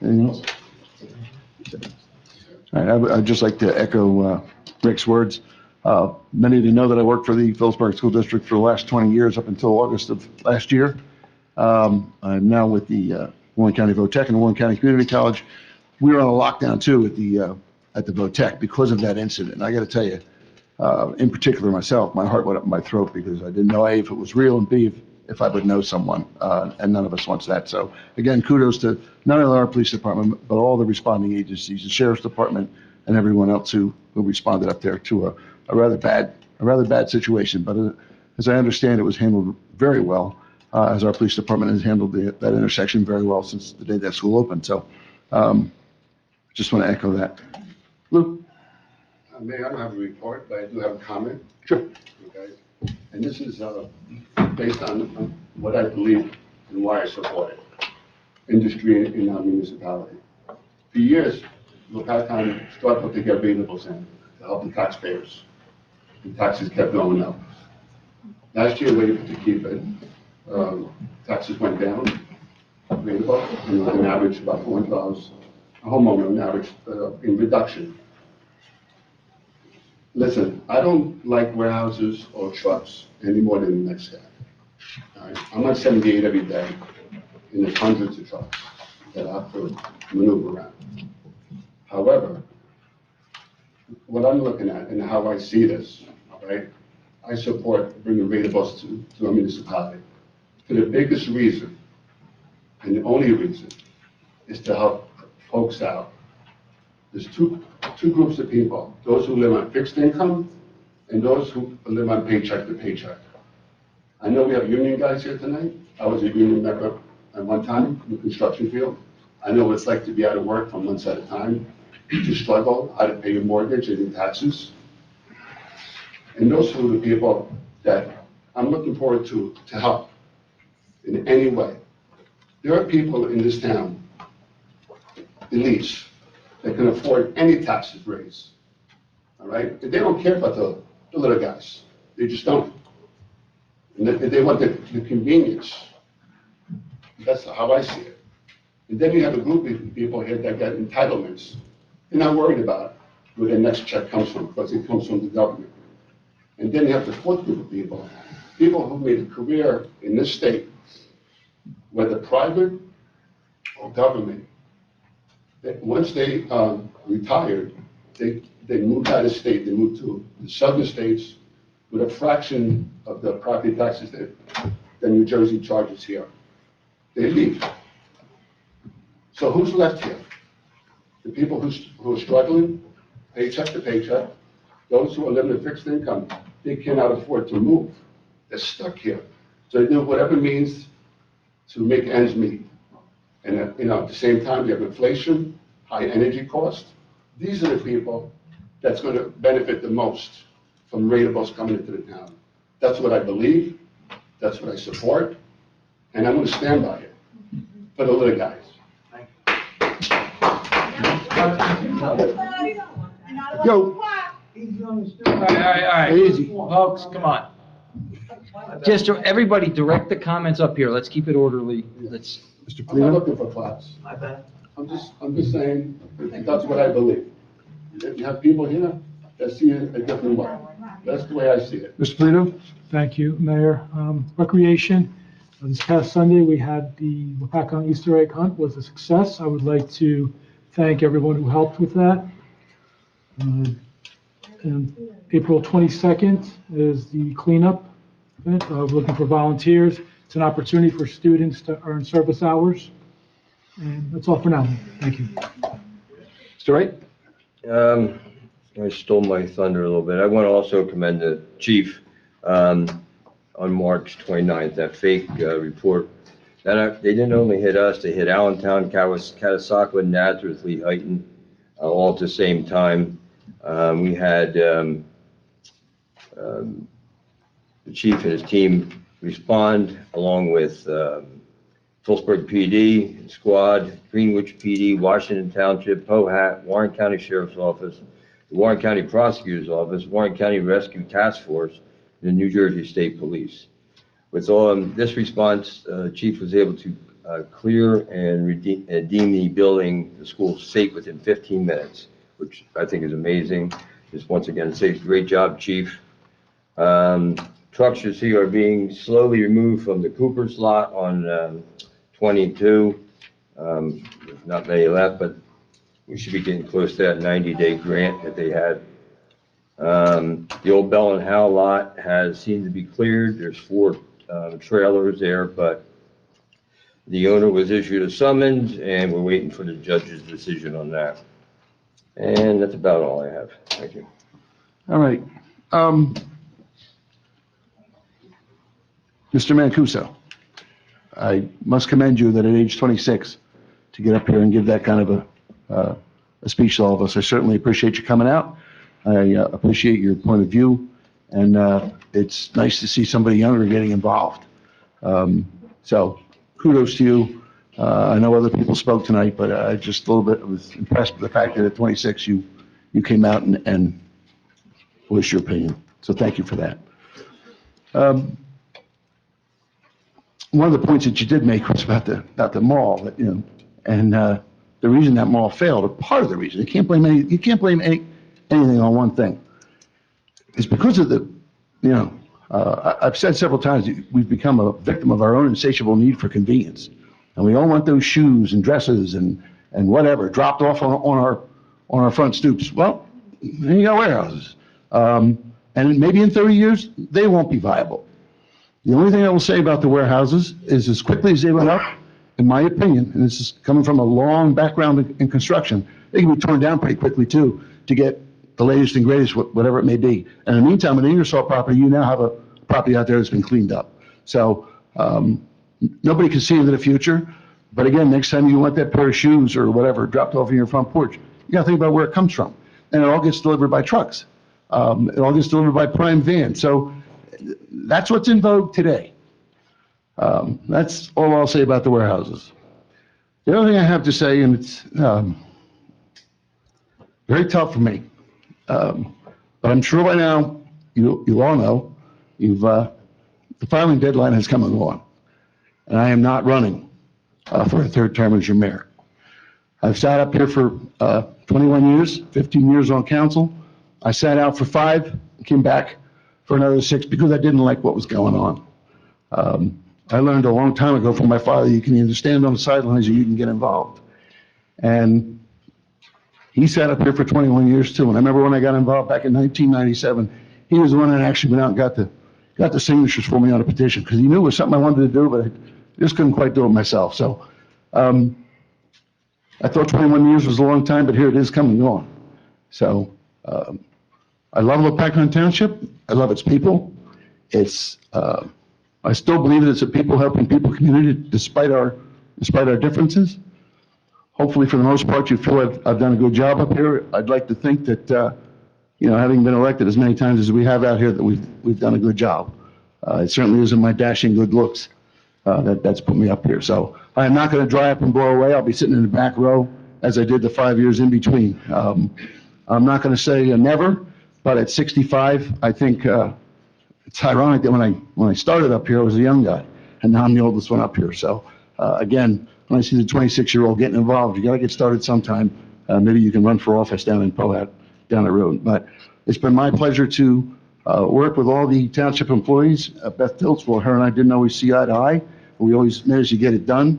Anything else? All right, I'd just like to echo Rick's words. Many of you know that I worked for the Phillipsburg School District for the last 20 years, up until August of last year. I'm now with the Warren County VOTEC and Warren County Community College. We were on a lockdown too at the VOTEC because of that incident. And I got to tell you, in particular myself, my heart went up in my throat because I didn't know A, if it was real, and B, if I would know someone, and none of us wants that. So again, kudos to not only our police department, but all the responding agencies, the sheriff's department, and everyone else who responded up there to a rather bad situation. But as I understand, it was handled very well, as our police department has handled that intersection very well since the day that school opened. So just want to echo that. Lou? Mayor, I don't have a report, but I do have a comment. Sure. Okay. And this is based on what I believe and why I support it. Industry in our municipality. For years, Lopatcong struggled to get availables in to help the taxpayers. The taxes kept going up. Last year, we were able to keep it. Taxes went down, available, and on average about $400 a homeowner on average in reduction. Listen, I don't like warehouses or trucks any more than the next guy. All right? I'm on 78 every day, and there's hundreds of trucks that I have to maneuver around. However, what I'm looking at and how I see this, all right, I support bringing availables to our municipality. For the biggest reason, and the only reason, is to help folks out there's two groups of people, those who live on fixed income and those who live on paycheck to paycheck. I know we have union guys here tonight. I was a union member at one time in the construction field. I know what it's like to be out of work for months at a time, to struggle, how to pay your mortgage and your taxes. And those are the people that I'm looking forward to help in any way. There are people in this town, elites, that can afford any taxes raised, all right? And they don't care about the little guys. They just don't. And they want the convenience. That's how I see it. And then you have a group of people here that got entitlements. They're not worried about where their next check comes from, because it comes from the government. And then you have the fourth group of people, people who made a career in this state, whether private or government. Once they retired, they moved out of state. They moved to the southern states with a fraction of the property taxes that New Jersey charges here. They leave. So who's left here? The people who are struggling, paycheck to paycheck, those who are living a fixed income, they cannot afford to move. They're stuck here. So they do whatever means to make ends meet. And at the same time, we have inflation, high energy costs. These are the people that's going to benefit the most from ratables coming into the town. That's what I believe. That's what I support. And I'm going to stand by it for the little guys. Yo. All right. Easy. Folks, come on. Just everybody direct the comments up here. Let's keep it orderly. Let's. Mr. I'm not Polino? looking for claps. I'm just saying, that's what I believe. You have people here that see it a different way. That's the way I see it. Mr. Polino? Thank you, Mayor. Recreation, this past Sunday, we had the Lopatcong Easter egg hunt, was a success. I would like to thank everyone who helped with that. And April 22nd is the cleanup event. We're looking for volunteers. It's an opportunity for students to earn service hours. And that's all for now. Thank you. Mr. Wright? I stole my thunder a little bit. I want to also commend the chief on March 29th, that fake report. That they didn't only hit us, they hit Allentown, Catasauqua, Nazareth, Lehighton, all at the same time. We had the chief and his team respond, along with Phillipsburg PD, Squad, Greenwich PD, Washington Township, Pohat, Warren County Sheriff's Office, the Warren County Prosecutor's Office, Warren County Rescue Task Force, and the New Jersey State Police. With all this response, Chief was able to clear and deem the building, the school, safe within 15 minutes, which I think is amazing. Just once again, say great job, Chief. Trucks you see are being slowly removed from the Cooper's lot on 22. There's not many left, but we should be getting close to that 90-day grant that they had. The old Bell and Howell lot seemed to be cleared. There's 4 trailers there, but the owner was issued a summons, and we're waiting for the judge's decision on that. And that's about all I have. Thank you. All right. Mr. Mancuso, I must commend you that at age 26, to get up here and give that kind of a speech to all of us. I certainly appreciate you coming out. I appreciate your point of view, and it's nice to see somebody younger getting involved. So kudos to you. I know other people spoke tonight, but I just a little bit was impressed with the fact that at 26 you came out and voiced your opinion. So thank you for that. One of the points that you did make was about the mall, that, and the reason that mall failed, or part of the reason, you can't blame anything on one thing. It's because of I've said several times, we've become a victim of our own insatiable need for convenience. And we all want those shoes and dresses and whatever dropped off on our front stoops. Well, then you got warehouses. And maybe in 30 years, they won't be viable. The only thing I will say about the warehouses is as quickly as they went up, in my opinion, and this is coming from a long background in construction, they can be torn down pretty quickly too, to get the latest and greatest, whatever it may be. And in the meantime, in the Ingersoll property, you now have a property out there that's been cleaned up. So, nobody can see into the future, but again, next time you want that pair of shoes or whatever dropped off in your front porch, you gotta think about where it comes from. And it all gets delivered by trucks. It all gets delivered by prime van. So that's what's in vogue today. That's all I'll say about the warehouses. The other thing I have to say, and it's very tough for me, but I'm sure by now you all know, the filing deadline has come and gone, and I am not running for a third term as your mayor. I've sat up here for 21 years, 15 years on council. I sat out for 5, came back for another 6 because I didn't like what was going on. I learned a long time ago from my father, you can either stand on the sidelines or you can get involved. And he sat up here for 21 years too. And I remember when I got involved back in 1997, he was the one that actually went out and got the signatures for me on a petition because he knew it was something I wanted to do, but I just couldn't quite do it myself. So I thought 21 years was a long time, but here it is coming on. So I love Lopatcong Township. I love its people. I still believe that it's a people helping people community despite our differences. Hopefully, for the most part, you feel I've done a good job up here. I'd like to think that, having been elected as many times as we have out here, that we've done a good job. It certainly isn't my dashing good looks that's put me up here. So I am not going to dry up and blow away. I'll be sitting in the back row as I did the 5 years in between. I'm not going to say never, but at 65, I think it's ironic that when I started up here, I was a young guy, and now I'm the oldest one up here. So again, when I see the 26-year-old getting involved, you got to get started sometime. Maybe you can run for office down in Pohat down the road. But it's been my pleasure to work with all the township employees. Beth Tiltsville, her and I didn't always see eye to eye. We always managed to get it done.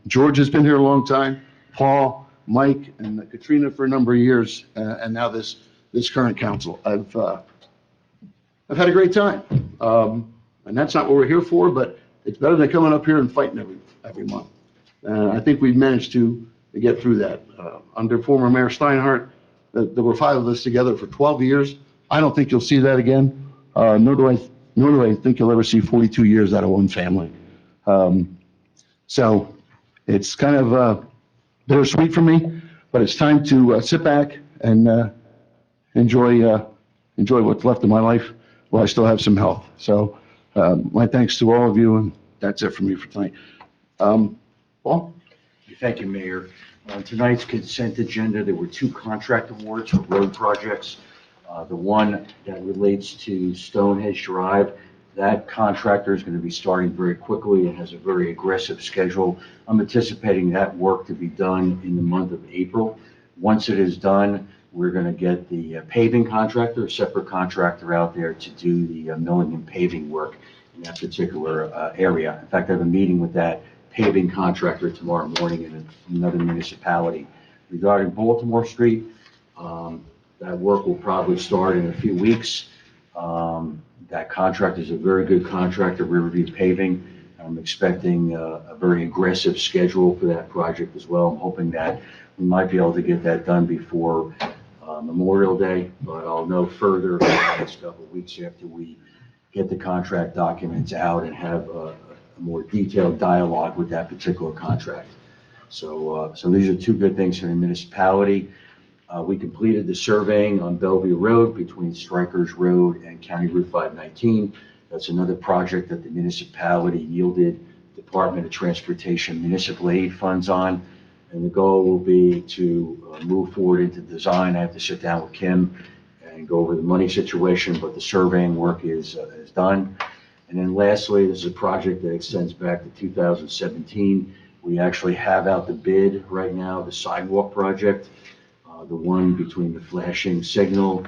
George has been here a long time, Paul, Mike, and Katrina for a number of years, and now this current council. I've had a great time, and that's not what we're here for, but it's better than coming up here and fighting every month. I think we've managed to get through that. Under former Mayor Steinhardt, there were 5 of us together for 12 years. I don't think you'll see that again, nor do I think you'll ever see 42 years out of one family. So it's kind of bittersweet for me, but it's time to sit back and enjoy what's left of my life while I still have some health. So my thanks to all of you, and that's it for me for tonight. Paul? Thank you, Mayor. On tonight's consent agenda, there were 2 contract awards for road projects. The one that relates to Stonehenge Drive, that contractor is going to be starting very quickly and has a very aggressive schedule. I'm anticipating that work to be done in the month of April. Once it is done, we're going to get the paving contractor, a separate contractor out there to do the milling and paving work in that particular area. In fact, I have a meeting with that paving contractor tomorrow morning in another municipality. Regarding Baltimore Street, that work will probably start in a few weeks. That contractor is a very good contractor, Riverview Paving. I'm expecting a very aggressive schedule for that project as well. I'm hoping that we might be able to get that done before Memorial Day, but I'll know further in the next couple of weeks after we get the contract documents out and have a more detailed dialogue with that particular contract. So these are 2 good things for the municipality. We completed the surveying on Bellevue Road between Strikers Road and County Route 519. That's another project that the municipality yielded Department of Transportation municipal aid funds on. And the goal will be to move forward into design. I have to sit down with Kim and go over the money situation, but the surveying work is done. And then lastly, this is a project that extends back to 2017. We actually have out the bid right now, the sidewalk project, the one between the flashing signal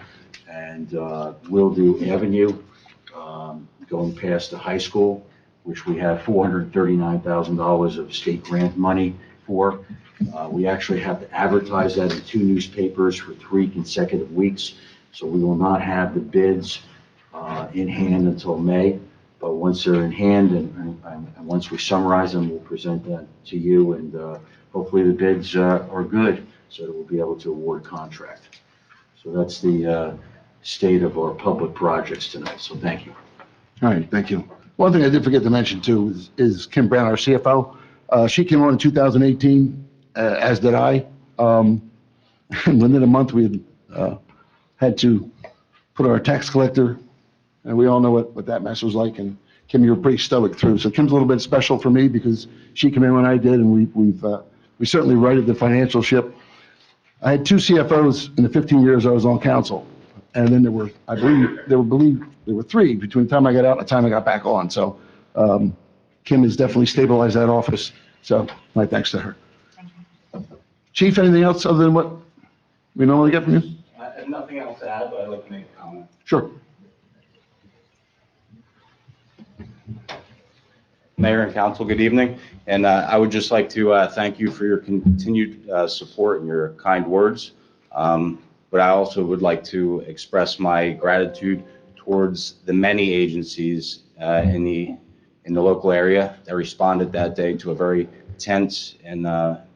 and Wildew Avenue, going past the high school, which we have $439,000 of state grant money for. We actually have to advertise that in 2 newspapers for 3 consecutive weeks, so we will not have the bids in hand until May. But once they're in hand and once we summarize them, we'll present that to you, and hopefully the bids are good, so that we'll be able to award a contract. So that's the state of our public projects tonight, so thank you. All right, thank you. One thing I did forget to mention too is Kim Brown, our CFO. She came on in 2018, as did I. And within a month, we had to put our tax collector, and we all know what that mess was like. And Kim, you were pretty stoic through. So Kim's a little bit special for me because she came in when I did, and we certainly righted the financial ship. I had two CFOs in the 15 years I was on council, and then there were three between the time I got out and the time I got back on. So Kim has definitely stabilized that office. So my thanks to her. Chief, anything else other than what we normally get from you? I have nothing else to add, but I'd like to make a comment. Sure. Mayor and council, good evening. And I would just like to thank you for your continued support and your kind words. But I also would like to express my gratitude towards the many agencies in the local area that responded that day to a very tense and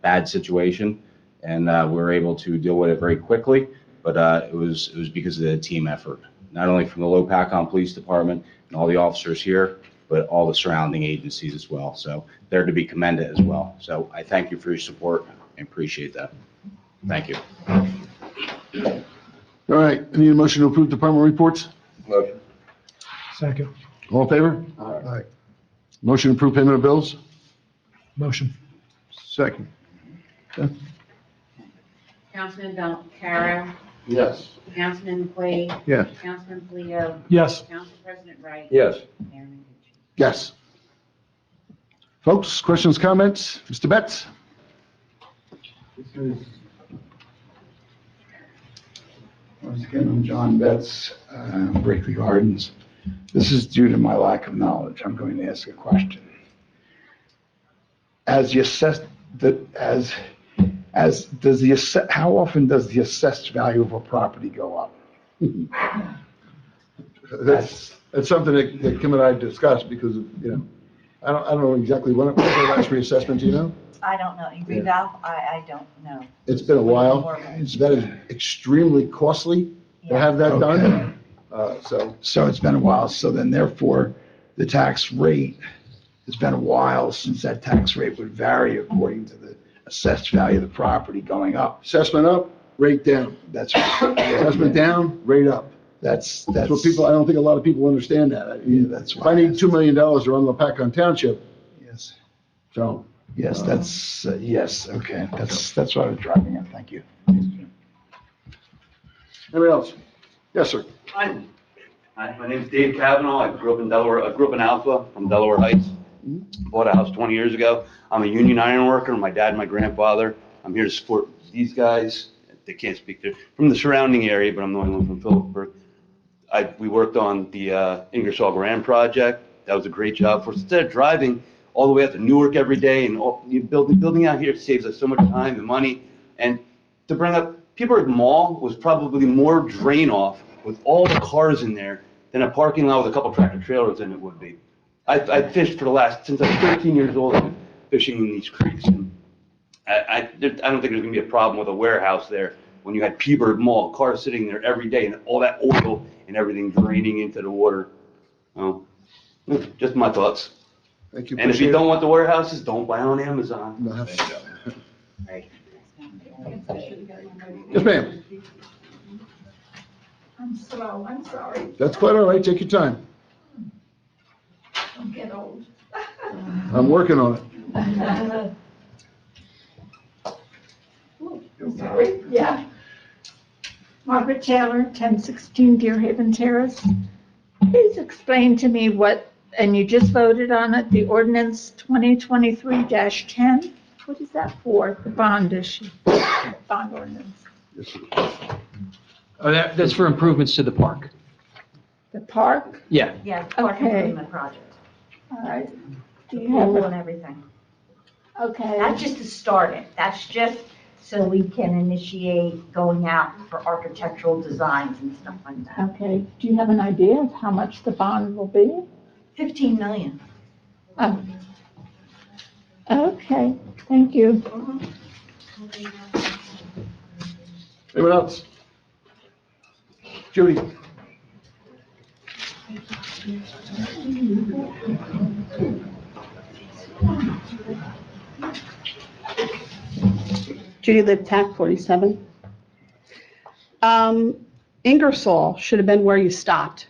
bad situation. And we were able to deal with it very quickly, but it was because of the team effort, not only from the Lopatcong Police Department and all the officers here, but all the surrounding agencies as well. So they're to be commended as well. So I thank you for your support and appreciate that. Thank you. All right, I need a motion to approve department reports. Motion. Second. All in favor? Aye. Motion to approve payment of bills. Motion. Second. Okay. Councilman Caro, Yes. Councilman McQuaid, Yes. Councilman Leo, Yes. Council President Wright. Yes. Mayor Menouche. Yes. Folks, questions, comments? Mr. Betts? Once again, I'm John Betts, Brakely Gardens. This is due to my lack of knowledge. I'm going to ask a question. How often does the assessed value of a property go up? That's something that Kim and I discussed because, I don't know exactly when it was the last reassessment, do you know? I don't know. You reval? I don't know. It's been a while. That is extremely costly to have that done. So it's been a while. So then therefore, the tax rate, it's been a while since that tax rate would vary according to the assessed value of the property going up. Assessment up, rate down. That's right. Assessment down, rate up. That's what people, I don't think a lot of people understand that. I mean, that's if I need $2 million to run Lopatcong Township. Yes. So. Yes, yes, okay. That's what I was driving at. Thank you. Anybody else? Yes, sir. Hi, my name's Dave Cavanaugh. I grew up in Delaware. I grew up in Alpha from Delaware Heights. Bought a house 20 years ago. I'm a union iron worker. My dad and my grandfather. I'm here to support these guys. They can't speak from the surrounding area, but I'm the only one from Phillipsburg. We worked on the Ingersoll Grand project. That was a great job for us. Instead of driving all the way up to Newark every day and building out here saves us so much time and money. And to bring up, Peterborough Mall was probably more drain off with all the cars in there than a parking lot with a couple tractor trailers in it would be. I've fished since I was 13 years old, I've been fishing in these creeks. And I don't think there's gonna be a problem with a warehouse there when you had Peterborough Mall, cars sitting there every day and all that oil and everything draining into the water. Just my thoughts. Thank you. And if you don't want the warehouses, don't buy on Amazon. Yes, ma'am. I'm slow, I'm sorry. That's quite all right. Take your time. Don't get old. I'm working on it. I'm sorry, yeah. Margaret Taylor, 1016 Deerhaven Terrace. Please explain to me and you just voted on it, the ordinance 2023-10. What is that for, the bond issue, bond ordinance? Oh, that's for improvements to the park. The park? Yeah. Yeah, park Okay. improvement project. All right. Do The you have pool a- and everything. Okay. That's just to start it. That's just so we can initiate going out for architectural designs and stuff like that. Okay, do you have an idea of how much the bond will be? 15 million. Oh. Okay, thank you. Anyone else? Judy? Judy Liptak, 47. Ingersoll should have been where you stopped.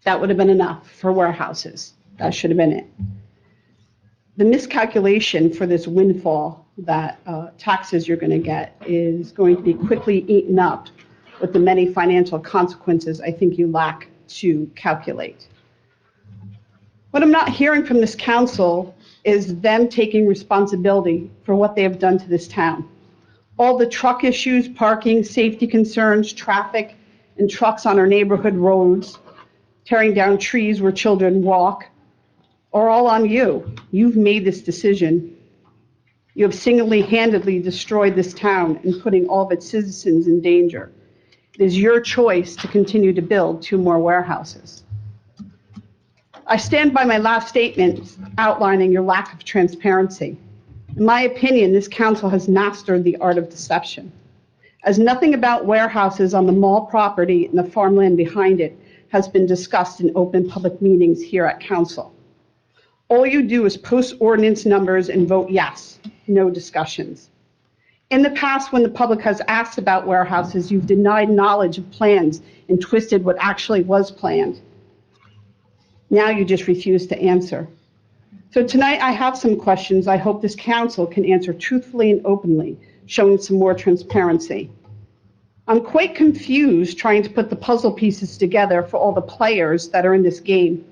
That would have been enough for warehouses. That should have been it. The miscalculation for this windfall that taxes you're going to get is going to be quickly eaten up with the many financial consequences I think you lack to calculate. What I'm not hearing from this council is them taking responsibility for what they have done to this town. All the truck issues, parking, safety concerns, traffic, and trucks on our neighborhood roads, tearing down trees where children walk, are all on you. You've made this decision. You have single-handedly destroyed this town and putting all of its citizens in danger. It is your choice to continue to build 2 more warehouses. I stand by my last statement outlining your lack of transparency. In my opinion, this council has mastered the art of deception, as nothing about warehouses on the mall property and the farmland behind it has been discussed in open public meetings here at council. All you do is post ordinance numbers and vote yes, no discussions. In the past, when the public has asked about warehouses, you've denied knowledge of plans and twisted what actually was planned. Now you just refuse to answer. So tonight I have some questions I hope this council can answer truthfully and openly, showing some more transparency. I'm quite confused trying to put the puzzle pieces together for all the players that are in this game.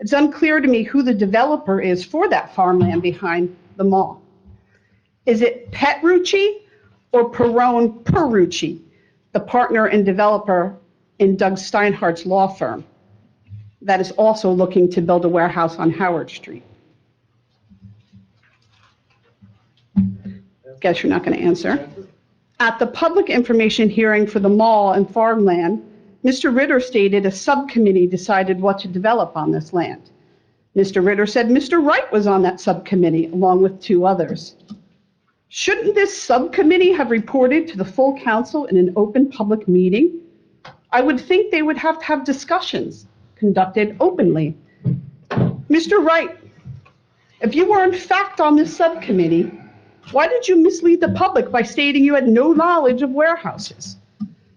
It's unclear to me who the developer is for that farmland behind the mall. Is it Petrucci or Perrone Perucci, the partner and developer in Doug Steinhardt's law firm that is also looking to build a warehouse on Howard Street? Guess you're not going to answer. At the public information hearing for the mall and farmland, Mr. Ritter stated a subcommittee decided what to develop on this land. Mr. Ritter said Mr. Wright was on that subcommittee along with 2 others. Shouldn't this subcommittee have reported to the full council in an open public meeting? I would think they would have to have discussions conducted openly. Mr. Wright, if you were in fact on this subcommittee, why did you mislead the public by stating you had no knowledge of warehouses?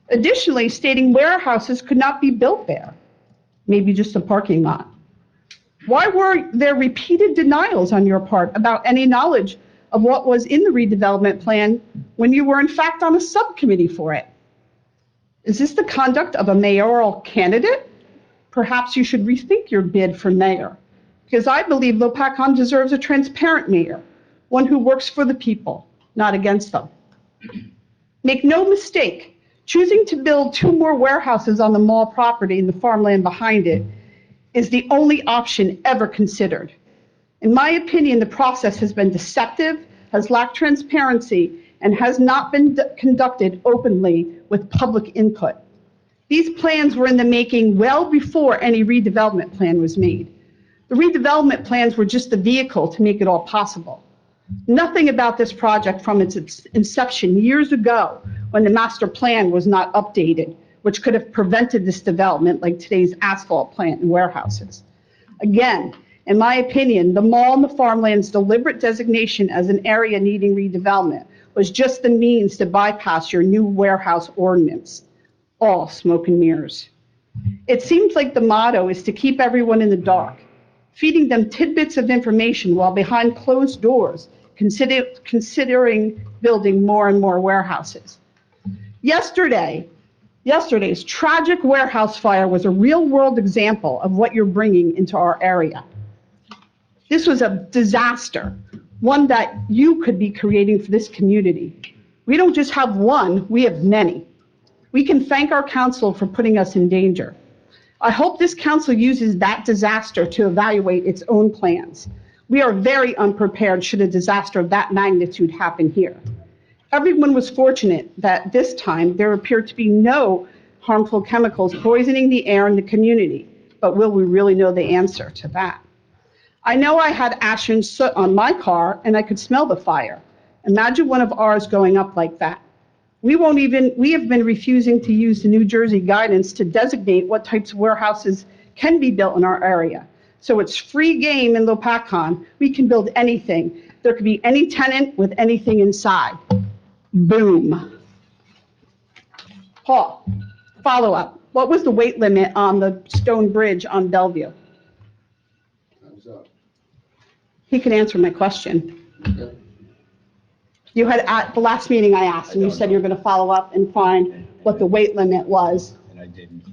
Additionally, stating warehouses could not be built there, maybe just a parking lot. Why were there repeated denials on your part about any knowledge of what was in the redevelopment plan when you were in fact on a subcommittee for it? Is this the conduct of a mayoral candidate? Perhaps you should rethink your bid for mayor, because I believe Lopatcong deserves a transparent mayor, one who works for the people, not against them. Make no mistake, choosing to build 2 more warehouses on the mall property and the farmland behind it is the only option ever considered. In my opinion, the process has been deceptive, has lacked transparency, and has not been conducted openly with public input. These plans were in the making well before any redevelopment plan was made. The redevelopment plans were just the vehicle to make it all possible. Nothing about this project from its inception years ago, when the master plan was not updated, which could have prevented this development like today's asphalt plant and warehouses. Again, in my opinion, the mall and the farmland's deliberate designation as an area needing redevelopment was just the means to bypass your new warehouse ordinance. All smoke and mirrors. It seems like the motto is to keep everyone in the dark, feeding them tidbits of information while behind closed doors, considering building more and more warehouses. Yesterday's tragic warehouse fire was a real-world example of what you're bringing into our area. This was a disaster, one that you could be creating for this community. We don't just have one, we have many. We can thank our council for putting us in danger. I hope this council uses that disaster to evaluate its own plans. We are very unprepared should a disaster of that magnitude happen here. Everyone was fortunate that this time there appeared to be no harmful chemicals poisoning the air in the community. but will we really know the answer to that? I know I had ash and soot on my car, and I could smell the fire. Imagine one of ours going up like that. We have been refusing to use the New Jersey guidance to designate what types of warehouses can be built in our area. So it's free game in Lopatcong. We can build anything. There could be any tenant with anything inside. Boom. Paul, follow up. What was the weight limit on the stone bridge on Bellevue? Time's up. He can answer my question. Okay. You had, at the last meeting I asked, and you said you're going to follow up and find what the weight limit was. And I didn't.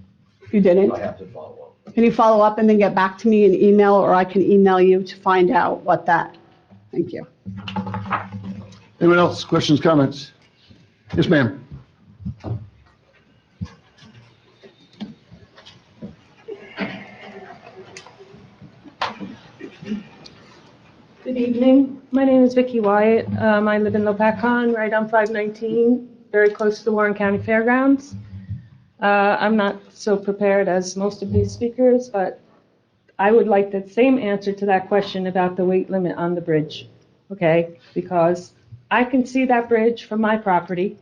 You didn't? I have to follow up. Can you follow up and then get back to me in email, or I can email you to find out what that? Thank you. Anyone else, questions, comments? Yes, ma'am. Good evening. My name is Vicki Wyatt. I live in Lopatcong, right on 519, very close to the Warren County Fairgrounds. I'm not so prepared as most of these speakers, but I would like the same answer to that question about the weight limit on the bridge, okay? Because I can see that bridge from my property.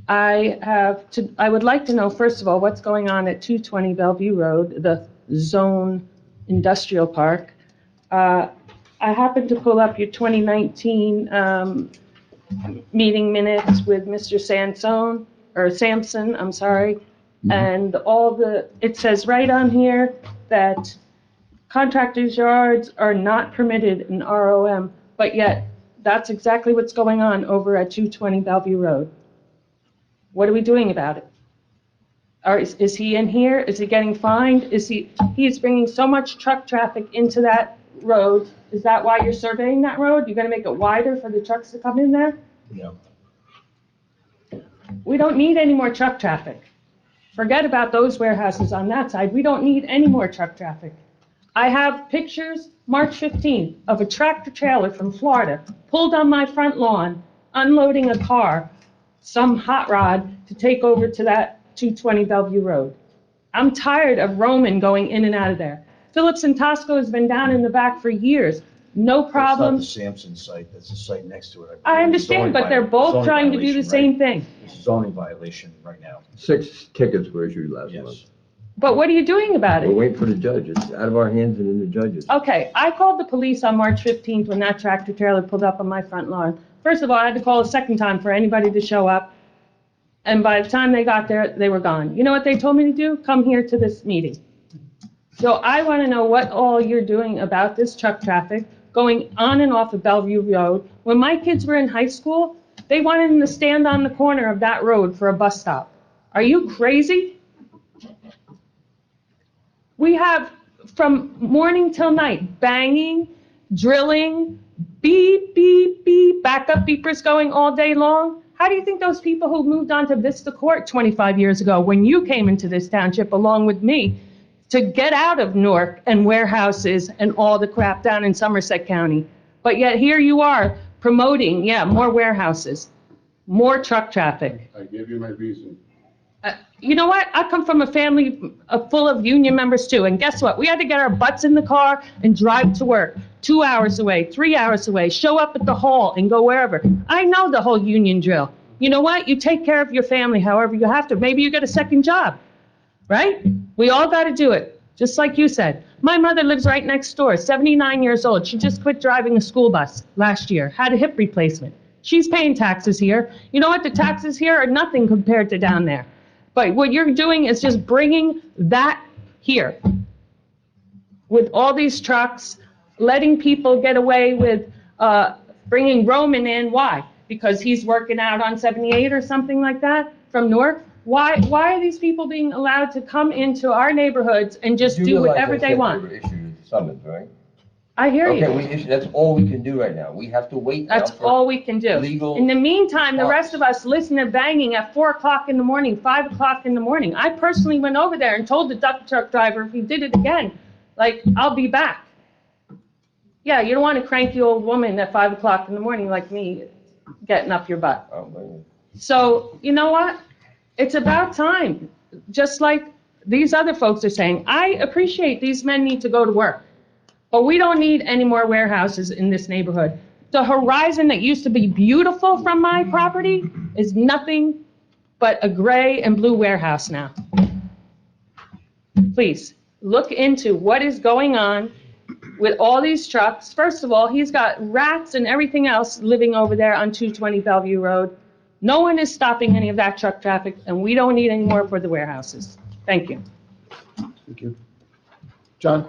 I would like to know, first of all, what's going on at 220 Bellevue Road, the Zone Industrial Park. I happened to pull up your 2019 meeting minutes with Mr. Sampson, I'm sorry. And it says right on here that contractors' yards are not permitted in ROM, but yet that's exactly what's going on over at 220 Bellevue Road. What are we doing about it? Is he in here? Is he getting fined? He's bringing so much truck traffic into that road. Is that why you're surveying that road? You're gonna make it wider for the trucks to come in there? No. We don't need any more truck traffic. Forget about those warehouses on that side. We don't need any more truck traffic. I have pictures, March 15th, of a tractor trailer from Florida pulled on my front lawn, unloading a car, some hot rod, to take over to that 220 Bellevue Road. I'm tired of Roman going in and out of there. Phillips and Tosco has been down in the back for years. No problem. That's not the Sampson site, that's the site next to it. I understand, but they're both trying to do the same thing. It's a zoning violation right now. 6 tickets were issued last month. Yes. But what are you doing about We're it? waiting for the judge. It's out of our hands and in the judge's. Okay, I called the police on March 15th when that tractor trailer pulled up on my front lawn. First of all, I had to call a second time for anybody to show up. And by the time they got there, they were gone. You know what they told me to do? Come here to this meeting. So I want to know what all you're doing about this truck traffic going on and off of Bellevue Road. When my kids were in high school, they wanted them to stand on the corner of that road for a bus stop. Are you crazy? We have from morning till night banging, drilling, beep, beep, beep, backup beepers going all day long. How do you think those people who moved on to Vista Court 25 years ago, when you came into this township along with me, to get out of Newark and warehouses and all the crap down in Somerset County? But yet here you are promoting, more warehouses, more truck traffic. I gave you my reason. You know what? I come from a family full of union members too. And guess what? We had to get our butts in the car and drive to work 2 hours away, 3 hours away, show up at the hall and go wherever. I know the whole union drill. You know what? You take care of your family however you have to. Maybe you get a second job, right? We all got to do it, just like you said. My mother lives right next door, 79 years old. She just quit driving a school bus last year, had a hip replacement. She's paying taxes here. You know what? The taxes here are nothing compared to down there. But what you're doing is just bringing that here with all these trucks, letting people get away with bringing Roman in. Why? Because he's working out on 78 or something like that from Newark? Why are these people being allowed to come into our neighborhoods and just do whatever they want? You realize I said they were issued a summons, right? I hear you. Okay, that's all we can do right now. We have to wait now That's for all we can do. legal In the meantime, the talks. rest of us listen to banging at 4 o'clock in the morning, 5 o'clock in the morning. I personally went over there and told the dump truck driver if he did it again, I'll be back. Yeah, you don't want a cranky old woman at 5 o'clock in the morning like me getting up your butt. Oh, man. So, you know what? It's about time. Just like these other folks are saying, I appreciate these men need to go to work, but we don't need any more warehouses in this neighborhood. The horizon that used to be beautiful from my property is nothing but a gray and blue warehouse now. Please, look into what is going on with all these trucks. First of all, he's got rats and everything else living over there on 220 Bellevue Road. No one is stopping any of that truck traffic, and we don't need any more for the warehouses. Thank you. Thank you. John?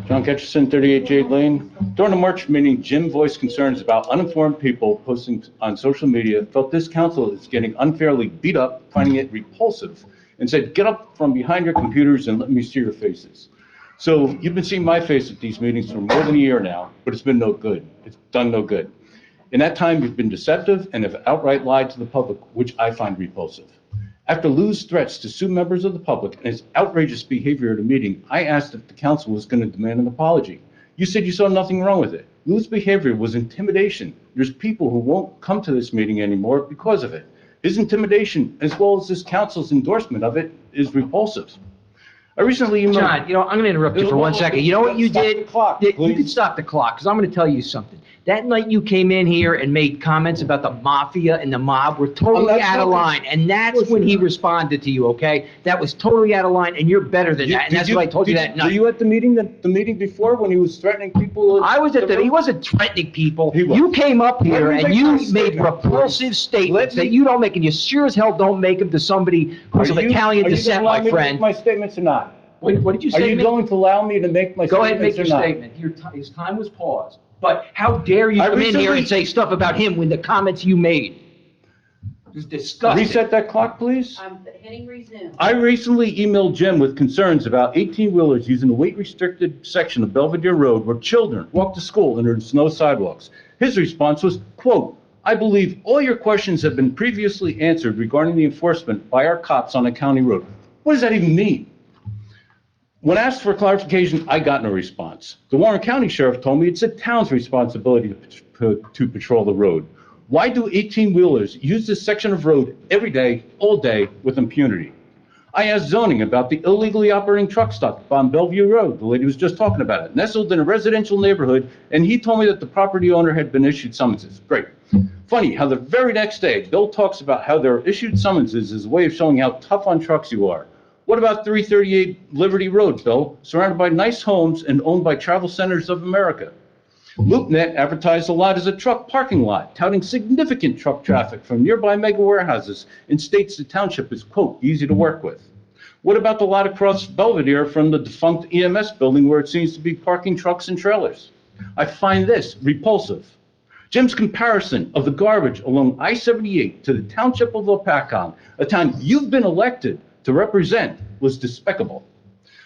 John Ketchison, 38 Jade Lane. During the March meeting, Jim voiced concerns about uninformed people posting on social media, felt this council is getting unfairly beat up, finding it repulsive, and said, get up from behind your computers and let me see your faces. So you've been seeing my face at these meetings for more than a year now, but it's been no good. It's done no good. In that time, you've been deceptive and have outright lied to the public, which I find repulsive. After Lou's threats to sue members of the public and his outrageous behavior at a meeting, I asked if the council was going to demand an apology. You said you saw nothing wrong with it. Lou's behavior was intimidation. There's people who won't come to this meeting anymore because of it. His intimidation, as well as this council's endorsement of it, is repulsive. I recently emailed... John, I'm going to interrupt you for 1 second. You know what you did? You can stop the clock, because I'm going to tell you something. That night you came in here and made comments about the mafia and the mob were totally out of line, and that's when he responded to you, okay? That was totally out of line, and you're better than that, and that's what I told you that night. Were you at the meeting before when he was threatening people? I was at he wasn't threatening people. You came up here and you made repulsive statements that you don't make, and you sure as hell don't make them to somebody who's of Italian descent, my friend. My statements or not? What did you say? Are you going to allow me to make my statements or not? Go ahead and make your statement. His time was paused. But how dare you come in here and say stuff about him when the comments you made? It was disgusting. Reset that clock, please. I'm hitting resume. I recently emailed Jim with concerns about 18-wheelers using the weight-restricted section of Belvedere Road where children walk to school under no sidewalks. His response was, quote, I believe all your questions have been previously answered regarding the enforcement by our cops on a county road. What does that even mean? When asked for clarification, I got no response. The Warren County Sheriff told me it's the town's responsibility to patrol the road. Why do 18-wheelers use this section of road every day, all day, with impunity? I asked zoning about the illegally operating truck stop on Bellevue Road. The lady was just talking about it. Nestled in a residential neighborhood, and he told me that the property owner had been issued summonses. Great. Funny how the very next day, Bill talks about how there are issued summonses as a way of showing how tough on trucks you are. What about 338 Liberty Road, Bill, surrounded by nice homes and owned by Travel Centers of America? LoopNet advertised the lot as a truck parking lot, touting significant truck traffic from nearby mega warehouses and states the township is, quote, easy to work with. What about the lot across Belvedere from the defunct EMS building where it seems to be parking trucks and trailers? I find this repulsive. Jim's comparison of the garbage along I-78 to the Township of Lopatcong, a town you've been elected to represent, was despicable.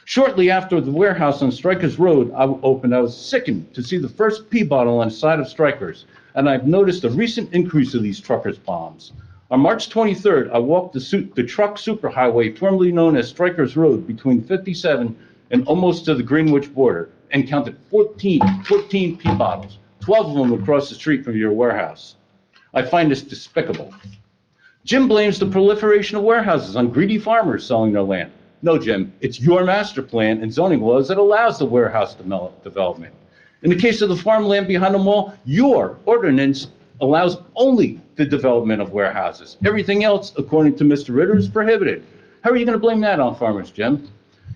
Shortly after the warehouse on Strikers Road opened, I was sickened to see the first pee bottle on the side of Strikers, and I've noticed a recent increase of these truckers' bombs. On March 23rd, I walked the truck superhighway formerly known as Strikers Road between 57 and almost to the Greenwich border and counted 14 pee bottles, 12 of them across the street from your warehouse. I find this despicable. Jim blames the proliferation of warehouses on greedy farmers selling their land. No, Jim, it's your master plan and zoning laws that allows the warehouse development. In the case of the farmland behind the mall, your ordinance allows only the development of warehouses. Everything else, according to Mr. Ritter, is prohibited. How are you going to blame that on farmers, Jim?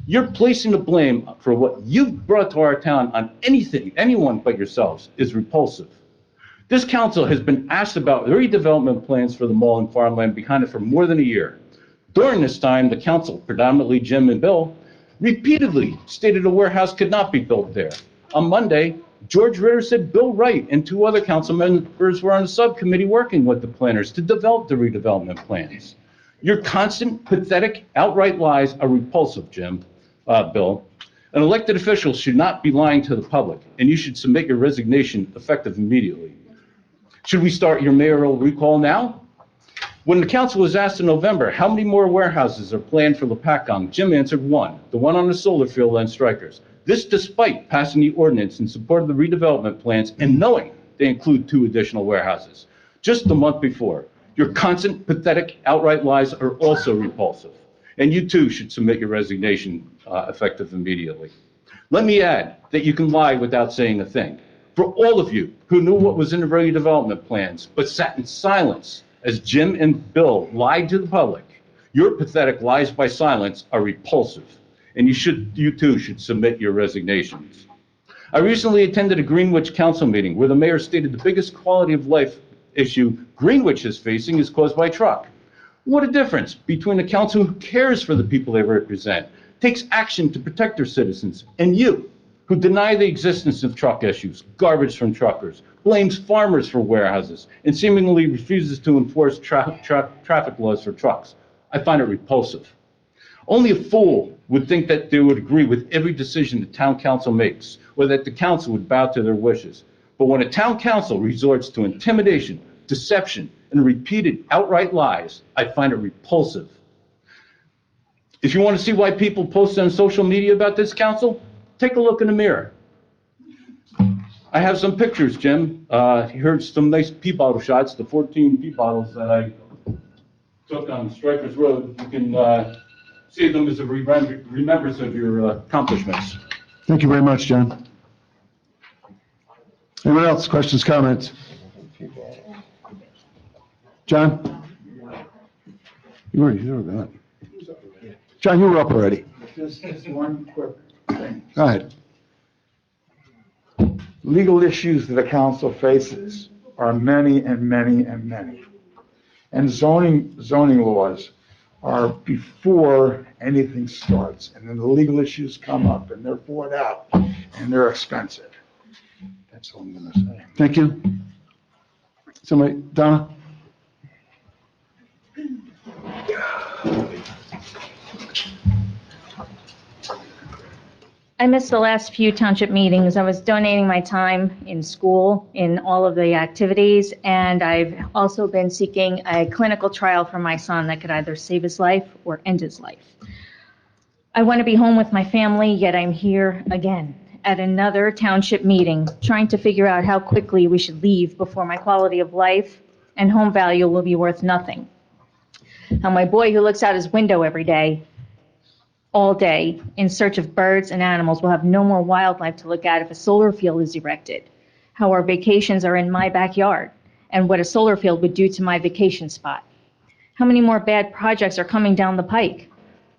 You're placing the blame for what you've brought to our town on anyone but yourselves is repulsive. This council has been asked about the redevelopment plans for the mall and farmland behind it for more than a year. During this time, the council, predominantly Jim and Bill, repeatedly stated a warehouse could not be built there. On Monday, George Ritter said Bill Wright and 2 other council members were on a subcommittee working with the planners to develop the redevelopment plans. Your constant, pathetic, outright lies are repulsive, Bill. An elected official should not be lying to the public, and you should submit your resignation effective immediately. Should we start your mayoral recall now? When the council was asked in November how many more warehouses are planned for Lopatcong, Jim answered 1, the one on the solar field and Strikers. This despite passing the ordinance in support of the redevelopment plans and knowing they include 2 additional warehouses. Just the month before. Your constant, pathetic, outright lies are also repulsive. And you too should submit your resignation effective immediately. Let me add that you can lie without saying a thing. For all of you who knew what was in the redevelopment plans, but sat in silence as Jim and Bill lied to the public, your pathetic lies by silence are repulsive, and you too should submit your resignations. I recently attended a Greenwich Council meeting where the mayor stated the biggest quality of life issue Greenwich is facing is caused by truck. What a difference between a council who cares for the people they represent, takes action to protect their citizens, and you, who deny the existence of truck issues, garbage from truckers, blames farmers for warehouses, and seemingly refuses to enforce traffic laws for trucks. I find it repulsive. Only a fool would think that they would agree with every decision the town council makes, or that the council would bow to their wishes. But when a town council resorts to intimidation, deception, and repeated outright lies, I find it repulsive. If you want to see why people post on social media about this council, take a look in the mirror. I have some pictures, Jim. Here's some nice pee bottle shots, the 14 pee bottles that I took on Strikers Road. You can see them as a remembrance of your accomplishments. Thank you very much, John. Anyone else? Questions, comments? John? You were not. John, you were up already. Just one quick thing. Go ahead. Legal issues that the council faces are many and many and many. And zoning laws are before anything starts. And then the legal issues come up and they're fought out and they're expensive. That's all I'm going to say. Thank you. Somebody, Donna? I missed the last few township meetings. I was donating my time in school in all of the activities, and I've also been seeking a clinical trial for my son that could either save his life or end his life. I want to be home with my family, yet I'm here again at another township meeting, trying to figure out how quickly we should leave before my quality of life and home value will be worth nothing. How my boy who looks out his window every day, all day, in search of birds and animals will have no more wildlife to look at if a solar field is erected. How our vacations are in my backyard, and what a solar field would do to my vacation spot. How many more bad projects are coming down the pike?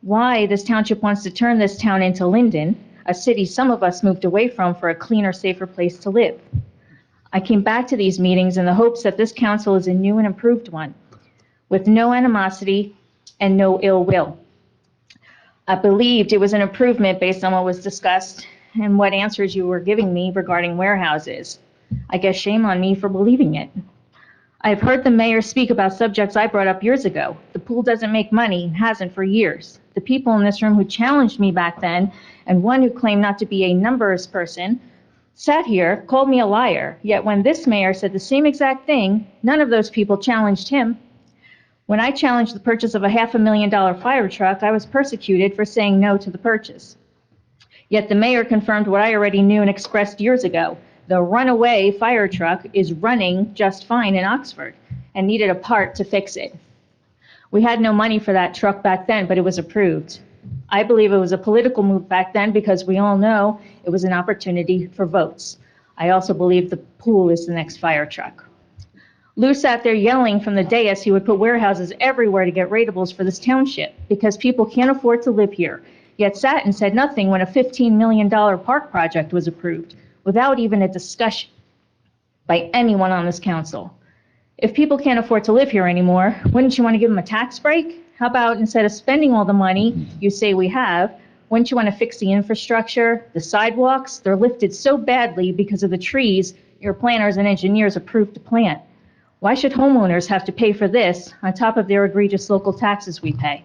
Why this township wants to turn this town into Linden, a city some of us moved away from for a cleaner, safer place to live. I came back to these meetings in the hopes that this council is a new and improved one, with no animosity and no ill will. I believed it was an improvement based on what was discussed and what answers you were giving me regarding warehouses. I guess shame on me for believing it. I've heard the mayor speak about subjects I brought up years ago. The pool doesn't make money and hasn't for years. The people in this room who challenged me back then, and one who claimed not to be a numbers person, sat here, called me a liar. Yet when this mayor said the same exact thing, none of those people challenged him. When I challenged the purchase of a $500,000 fire truck, I was persecuted for saying no to the purchase. Yet the mayor confirmed what I already knew and expressed years ago. The runaway fire truck is running just fine in Oxford and needed a part to fix it. We had no money for that truck back then, but it was approved. I believe it was a political move back then because we all know it was an opportunity for votes. I also believe the pool is the next fire truck. Lou sat there yelling from the dais he would put warehouses everywhere to get ratables for this township because people can't afford to live here, yet sat and said nothing when a $15 million park project was approved without even a discussion by anyone on this council. If people can't afford to live here anymore, wouldn't you want to give them a tax break? How about instead of spending all the money you say we have, wouldn't you want to fix the infrastructure, the sidewalks? They're lifted so badly because of the trees your planners and engineers approved to plant. Why should homeowners have to pay for this on top of their egregious local taxes we pay?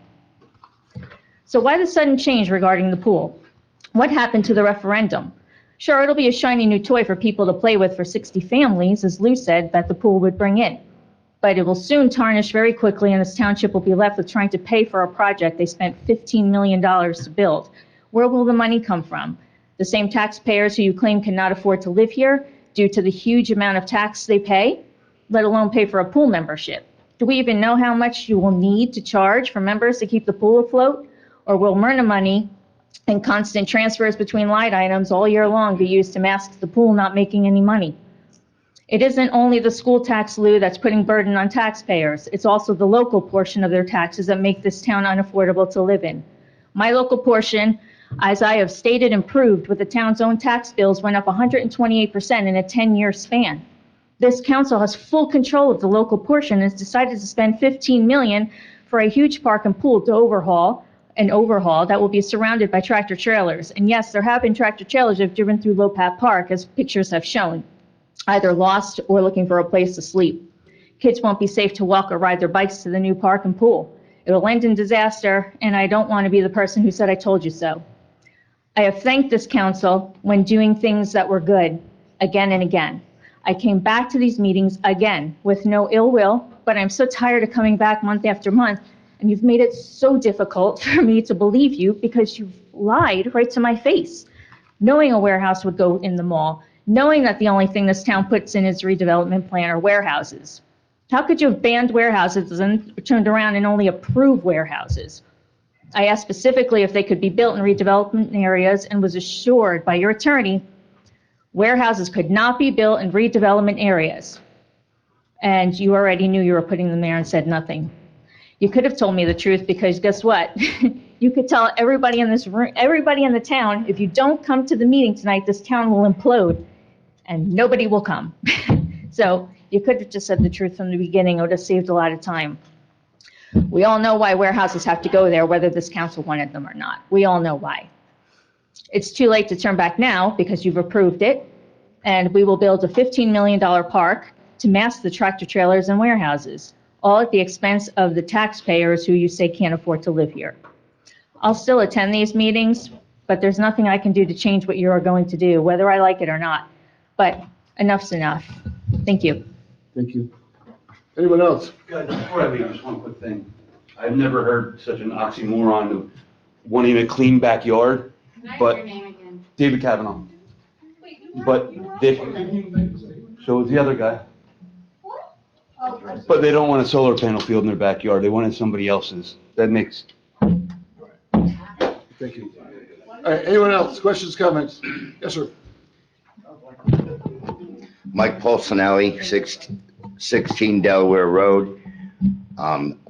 So why the sudden change regarding the pool? What happened to the referendum? Sure, it'll be a shiny new toy for people to play with for 60 families, as Lou said, that the pool would bring in. But it will soon tarnish very quickly, and this township will be left with trying to pay for a project they spent $15 million to build. Where will the money come from? The same taxpayers who you claim cannot afford to live here? due to the huge amount of tax they pay, let alone pay for a pool membership. Do we even know how much you will need to charge for members to keep the pool afloat? Or will MRNA money and constant transfers between line items all year long be used to mask the pool not making any money? It isn't only the school tax, Lou, that's putting burden on taxpayers. It's also the local portion of their taxes that make this town unaffordable to live in. My local portion, as I have stated and proved, with the town's own tax bills went up 128% in a 10-year span. This council has full control of the local portion and has decided to spend $15 million for a huge park and pool to overhaul that will be surrounded by tractor trailers. And yes, there have been tractor trailers that have driven through Lopat Park, as pictures have shown, either lost or looking for a place to sleep. Kids won't be safe to walk or ride their bikes to the new park and pool. It will end in disaster, and I don't want to be the person who said I told you so. I have thanked this council when doing things that were good, again and again. I came back to these meetings again with no ill will, but I'm so tired of coming back month after month, and you've made it so difficult for me to believe you because you've lied right to my face. Knowing a warehouse would go in the mall, knowing that the only thing this town puts in its redevelopment plan are warehouses. How could you have banned warehouses and turned around and only approved warehouses? I asked specifically if they could be built in redevelopment areas and was assured by your attorney warehouses could not be built in redevelopment areas. And you already knew you were putting them there and said nothing. You could have told me the truth because guess what? You could tell everybody in this room, everybody in the town, if you don't come to the meeting tonight, this town will implode and nobody will come. So you could have just said the truth from the beginning. It would have saved a lot of time. We all know why warehouses have to go there, whether this council wanted them or not. We all know why. It's too late to turn back now because you've approved it, and we will build a $15 million park to mask the tractor trailers and warehouses, all at the expense of the taxpayers who you say can't afford to live here. I'll still attend these meetings, but there's nothing I can do to change what you are going to do, whether I like it or not. But enough's enough. Thank you. Thank you. Anyone else? Guys, before I leave, just one quick thing. I've never heard such an oxymoron of wanting a clean backyard, but David Kavanaugh. But so is the other guy. But they don't want a solar panel field in their backyard. They wanted somebody else's. That makes. Thank you. All right, anyone else? Questions, comments? Yes, sir. Mike Polsinelli, 16 Delaware Road.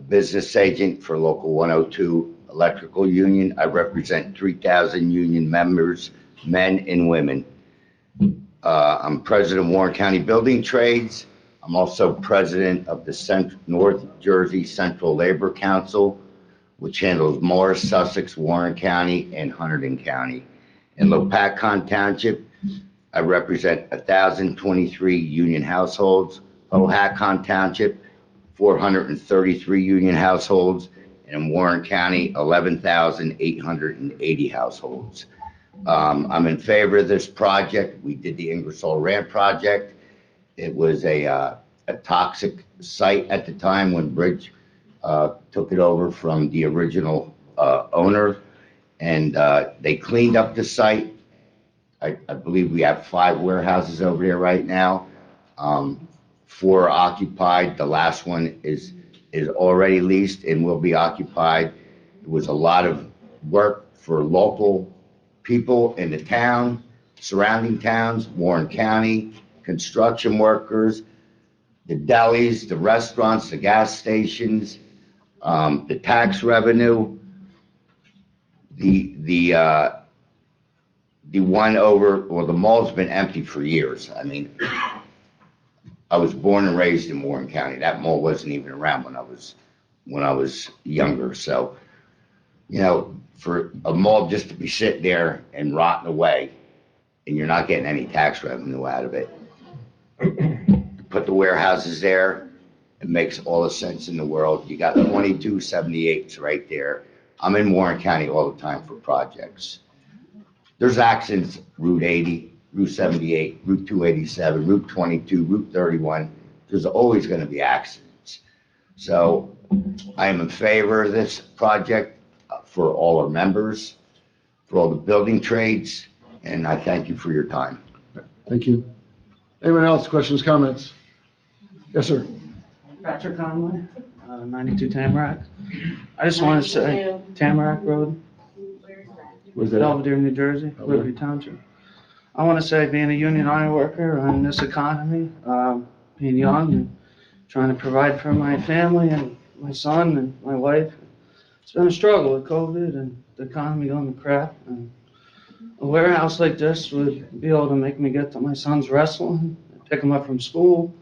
Business agent for Local 102 Electrical Union. I represent 3,000 union members, men and women. I'm president of Warren County Building Trades. I'm also president of the North Jersey Central Labor Council, which handles Morris, Sussex, Warren County, and Hunterdon County. In Lopatcong Township, I represent 1,023 union households. Powhatan Township, 433 union households. And in Warren County, 11,880 households. I'm in favor of this project. We did the Ingersoll Rand project. It was a toxic site at the time when Bridge took it over from the original owner, and they cleaned up the site. I believe we have 5 warehouses over there right now. 4 are occupied. The last one is already leased and will be occupied. It was a lot of work for local people in the town, surrounding towns, Warren County, construction workers, the delis, the restaurants, the gas stations, the tax revenue, the one over, well, the mall's been empty for years. I mean, I was born and raised in Warren County. That mall wasn't even around when I was younger. So, you know, for a mall just to be sitting there and rotting away, and you're not getting any tax revenue out of it. Put the warehouses there, it makes all the sense in the world. You got 2278s right there. I'm in Warren County all the time for projects. There's accidents, Route 80, Route 78, Route 287, Route 22, Route 31. There's always going to be accidents. So I am in favor of this project for all our members, for all the building trades, and I thank you for your time. Thank you. Anyone else, questions, comments? Yes, sir. Patrick Conway, 92 Tamarack. I just want to say, Tamarack Road, Where's that? Belvedere, New Jersey, Liberty Township. I want to say, being a union iron worker in this economy, being young and trying to provide for my family and my son and my wife, it's been a struggle with COVID and the economy going to crap. And a warehouse like this would be able to make me get to my son's wrestling, pick him up from school.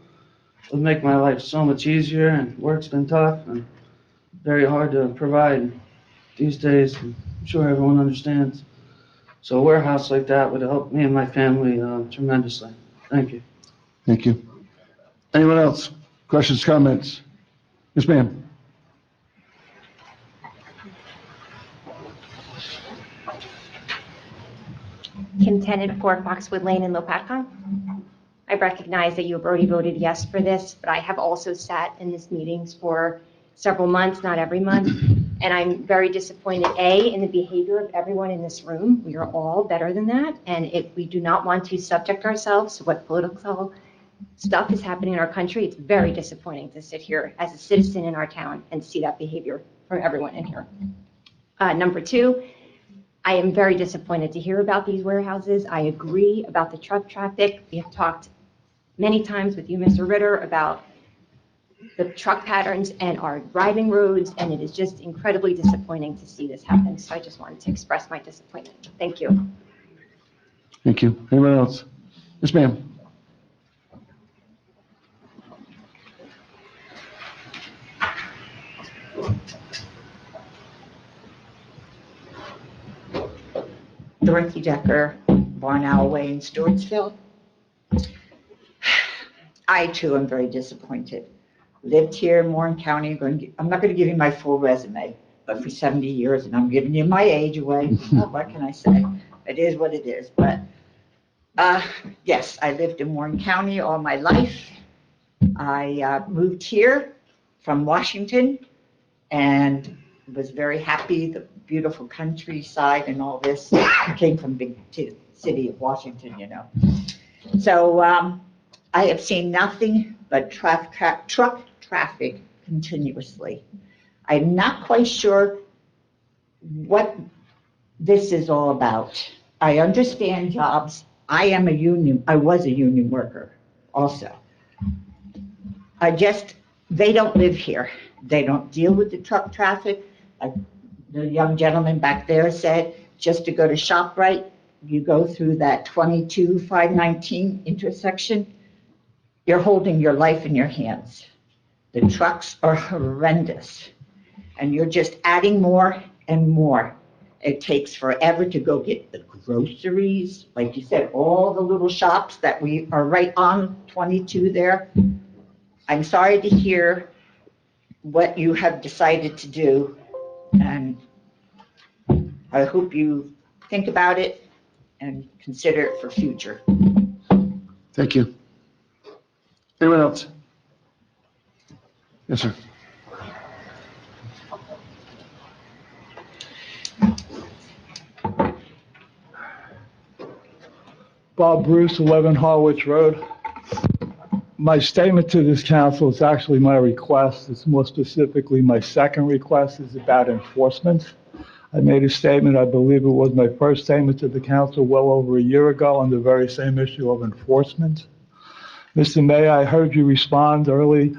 It would make my life so much easier, and work's been tough and very hard to provide these days. I'm sure everyone understands. So a warehouse like that would help me and my family tremendously. Thank you. Thank you. Anyone else? Questions, comments? Yes, ma'am. Kim Tennant, 4 Foxwood Lane in Lopatcong. I recognize that you have already voted yes for this, but I have also sat in these meetings for several months, not every month, and I'm very disappointed, A, in the behavior of everyone in this room. We are all better than that, and we do not want to subject ourselves to what political stuff is happening in our country. It's very disappointing to sit here as a citizen in our town and see that behavior from everyone in here. Number 2, I am very disappointed to hear about these warehouses. I agree about the truck traffic. We have talked many times with you, Mr. Ritter, about the truck patterns and our driving roads, and it is just incredibly disappointing to see this happen. So I just wanted to express my disappointment. Thank you. Thank you. Anyone else? Yes, ma'am. Dorothy Decker, Barn Owl Way in Stewartsville. I too am very disappointed. Lived here in Warren County. I'm not going to give you my full resume, but for 70 years, and I'm giving you my age away. What can I say? It is what it is. But yes, I lived in Warren County all my life. I moved here from Washington and was very happy. The beautiful countryside and all this. I came from big city of Washington, you know. So I have seen nothing but truck traffic continuously. I'm not quite sure what this is all about. I understand jobs. I was a union worker also. They don't live here. They don't deal with the truck traffic. The young gentleman back there said, just to go to ShopRite, you go through that 22-519 intersection, you're holding your life in your hands. The trucks are horrendous, and you're just adding more and more. It takes forever to go get the groceries, like you said, all the little shops that we are right on 22 there. I'm sorry to hear what you have decided to do, and I hope you think about it and consider it for future. Thank you. Anyone else? Yes, sir. Bob Bruce, 11 Harwich Road. My statement to this council is actually my request. It's more specifically my second request is about enforcement. I made a statement, I believe it was my first statement to the council well over a year ago on the very same issue of enforcement. Mr. Mayor, I heard you respond early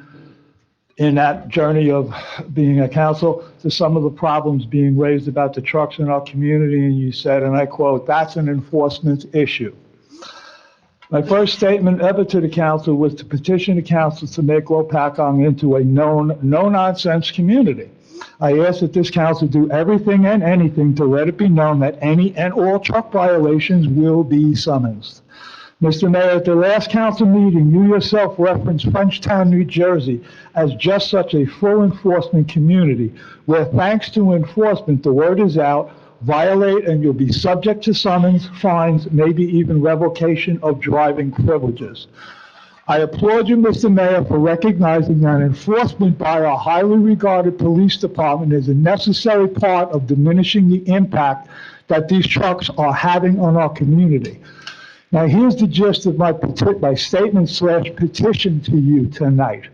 in that journey of being a council to some of the problems being raised about the trucks in our community, and you said, and I quote, "That's an enforcement issue." My first statement ever to the council was to petition the council to make Lopatcong into a known, no-nonsense community. I asked that this council do everything and anything to let it be known that any and all truck violations will be summoned. Mr. Mayor, at the last council meeting, you yourself referenced Frenchtown, New Jersey as just such a full enforcement community where, thanks to enforcement, the word is out, violate and you'll be subject to summons, fines, maybe even revocation of driving privileges. I applaud you, Mr. Mayor, for recognizing that enforcement by our highly regarded police department is a necessary part of diminishing the impact that these trucks are having on our community. Now, here's the gist of my statement / petition to you tonight.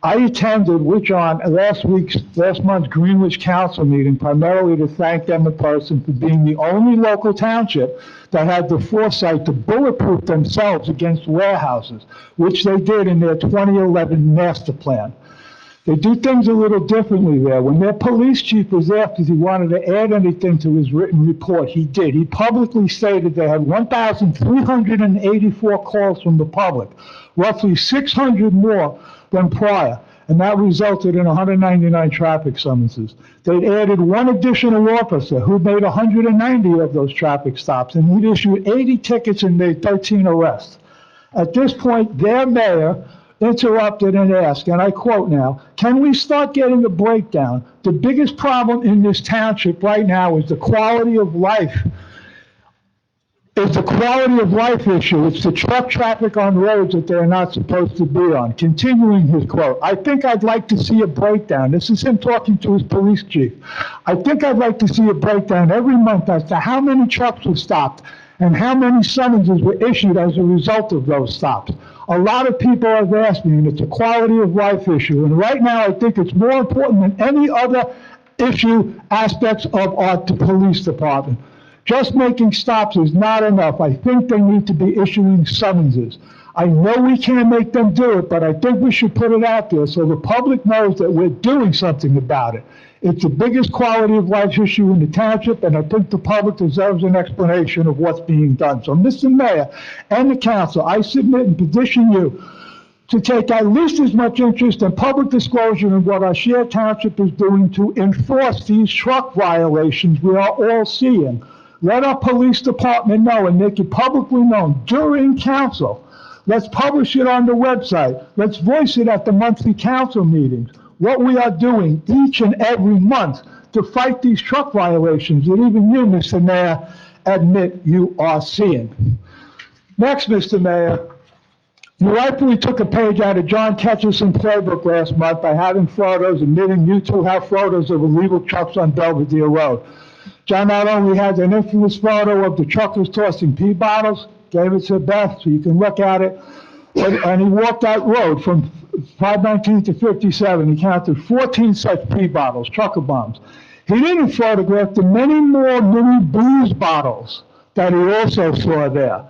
I attended last month's Greenwich Council meeting primarily to thank them in person for being the only local township that had the foresight to bulletproof themselves against warehouses, which they did in their 2011 master plan. They do things a little differently there. When their police chief was asked if he wanted to add anything to his written report, he did. He publicly stated they had 1,384 calls from the public, roughly 600 more than prior, and that resulted in 199 traffic summonses. They'd added one additional officer who made 190 of those traffic stops, and he'd issued 80 tickets and made 13 arrests. At this point, their mayor interrupted and asked, and I quote now, "Can we start getting a breakdown? The biggest problem in this township right now is the quality of life. It's the quality of life issue. It's the truck traffic on roads that they're not supposed to be on." Continuing his quote, "I think I'd like to see a breakdown." This is him talking to his police chief. "I think I'd like to see a breakdown every month as to how many trucks were stopped and how many summonses were issued as a result of those stops. A lot of people have asked me, and it's a quality of life issue. And right now, I think it's more important than any other issue aspects of our police department. Just making stops is not enough. I think they need to be issuing summonses. I know we can't make them do it, but I think we should put it out there so the public knows that we're doing something about it. It's the biggest quality of life issue in the township, and I think the public deserves an explanation of what's being done. So, Mr. Mayor and the council, I submit and petition you to take at least as much interest in public disclosure in what our shared township is doing to enforce these truck violations we are all seeing. Let our police department know and make it publicly known during council. Let's publish it on the website. Let's voice it at the monthly council meetings. What we are doing each and every month to fight these truck violations that even you, Mr. Mayor, admit you are seeing. Next, Mr. Mayor, you rightfully took a page out of John Ketcherson's playbook last month by having photos, admitting you two have photos of illegal trucks on Belvedere Road. John not only has an infamous photo of the truckers tossing pee bottles, gave it to Beth so you can look at it, and he walked that road from 519 to 57. He counted 14 such pee bottles, trucker bombs. He didn't photograph the many more mini booze bottles that he also saw there.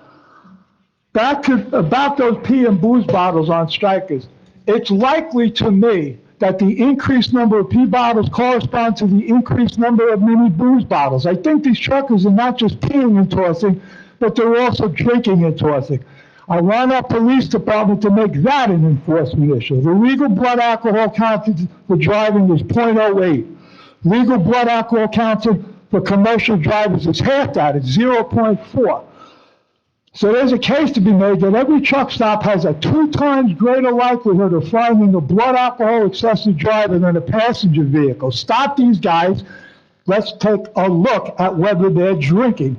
About those pee and booze bottles on strikers, it's likely to me that the increased number of pee bottles correspond to the increased number of mini booze bottles. I think these truckers are not just peeing and tossing, but they're also drinking and tossing. I want our police department to make that an enforcement issue. The legal blood alcohol content for driving is 0.08. Legal blood alcohol content for commercial drivers is half that, it's 0.4. So there's a case to be made that every truck stop has a 2 times greater likelihood of finding a blood alcohol excessive driver than a passenger vehicle. Stop these guys. Let's take a look at whether they're drinking.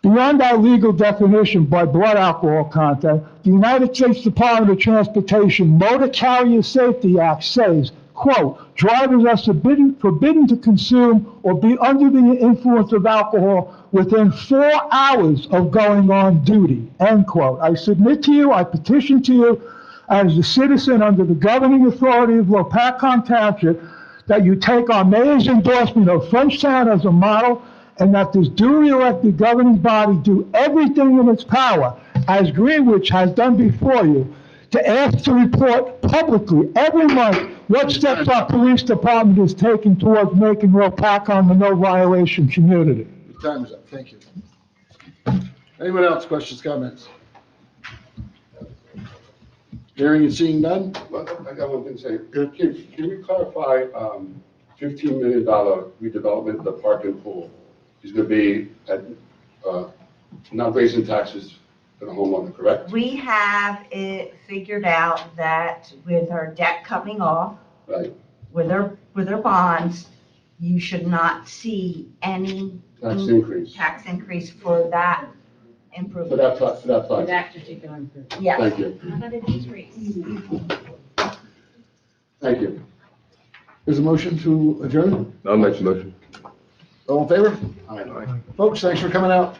Beyond our legal definition by blood alcohol content, the United States Department of Transportation Motor Carrier Safety Act says, quote, "Drivers are forbidden to consume or be under the influence of alcohol within 4 hours of going on duty," end quote. I submit to you, I petition to you, as a citizen under the governing authority of Lopatcong Township, that you take our mayor's endorsement of Frenchtown as a model, and that this duly elected governing body do everything in its power, as Greenwich has done before you, to ask to report publicly every month what steps our police department is taking towards making Lopatcong a no-violation community. Your time is up. Thank you. Anyone else? Questions, comments? Hearing and seeing none? Well, I got one thing to say. Can you clarify, $15 million redevelopment of the park and pool is going to be at, not raising taxes for the homeowner, correct? We have it figured out that with our debt coming off, Right. with our bonds, you should not see any Tax increase. tax increase for that improvement. For that project. That particular improvement. Yes. Thank you. How about a decrease? Thank you. There's a motion to adjourn? I'll make the motion. All in favor? All right. Folks, thanks for coming out.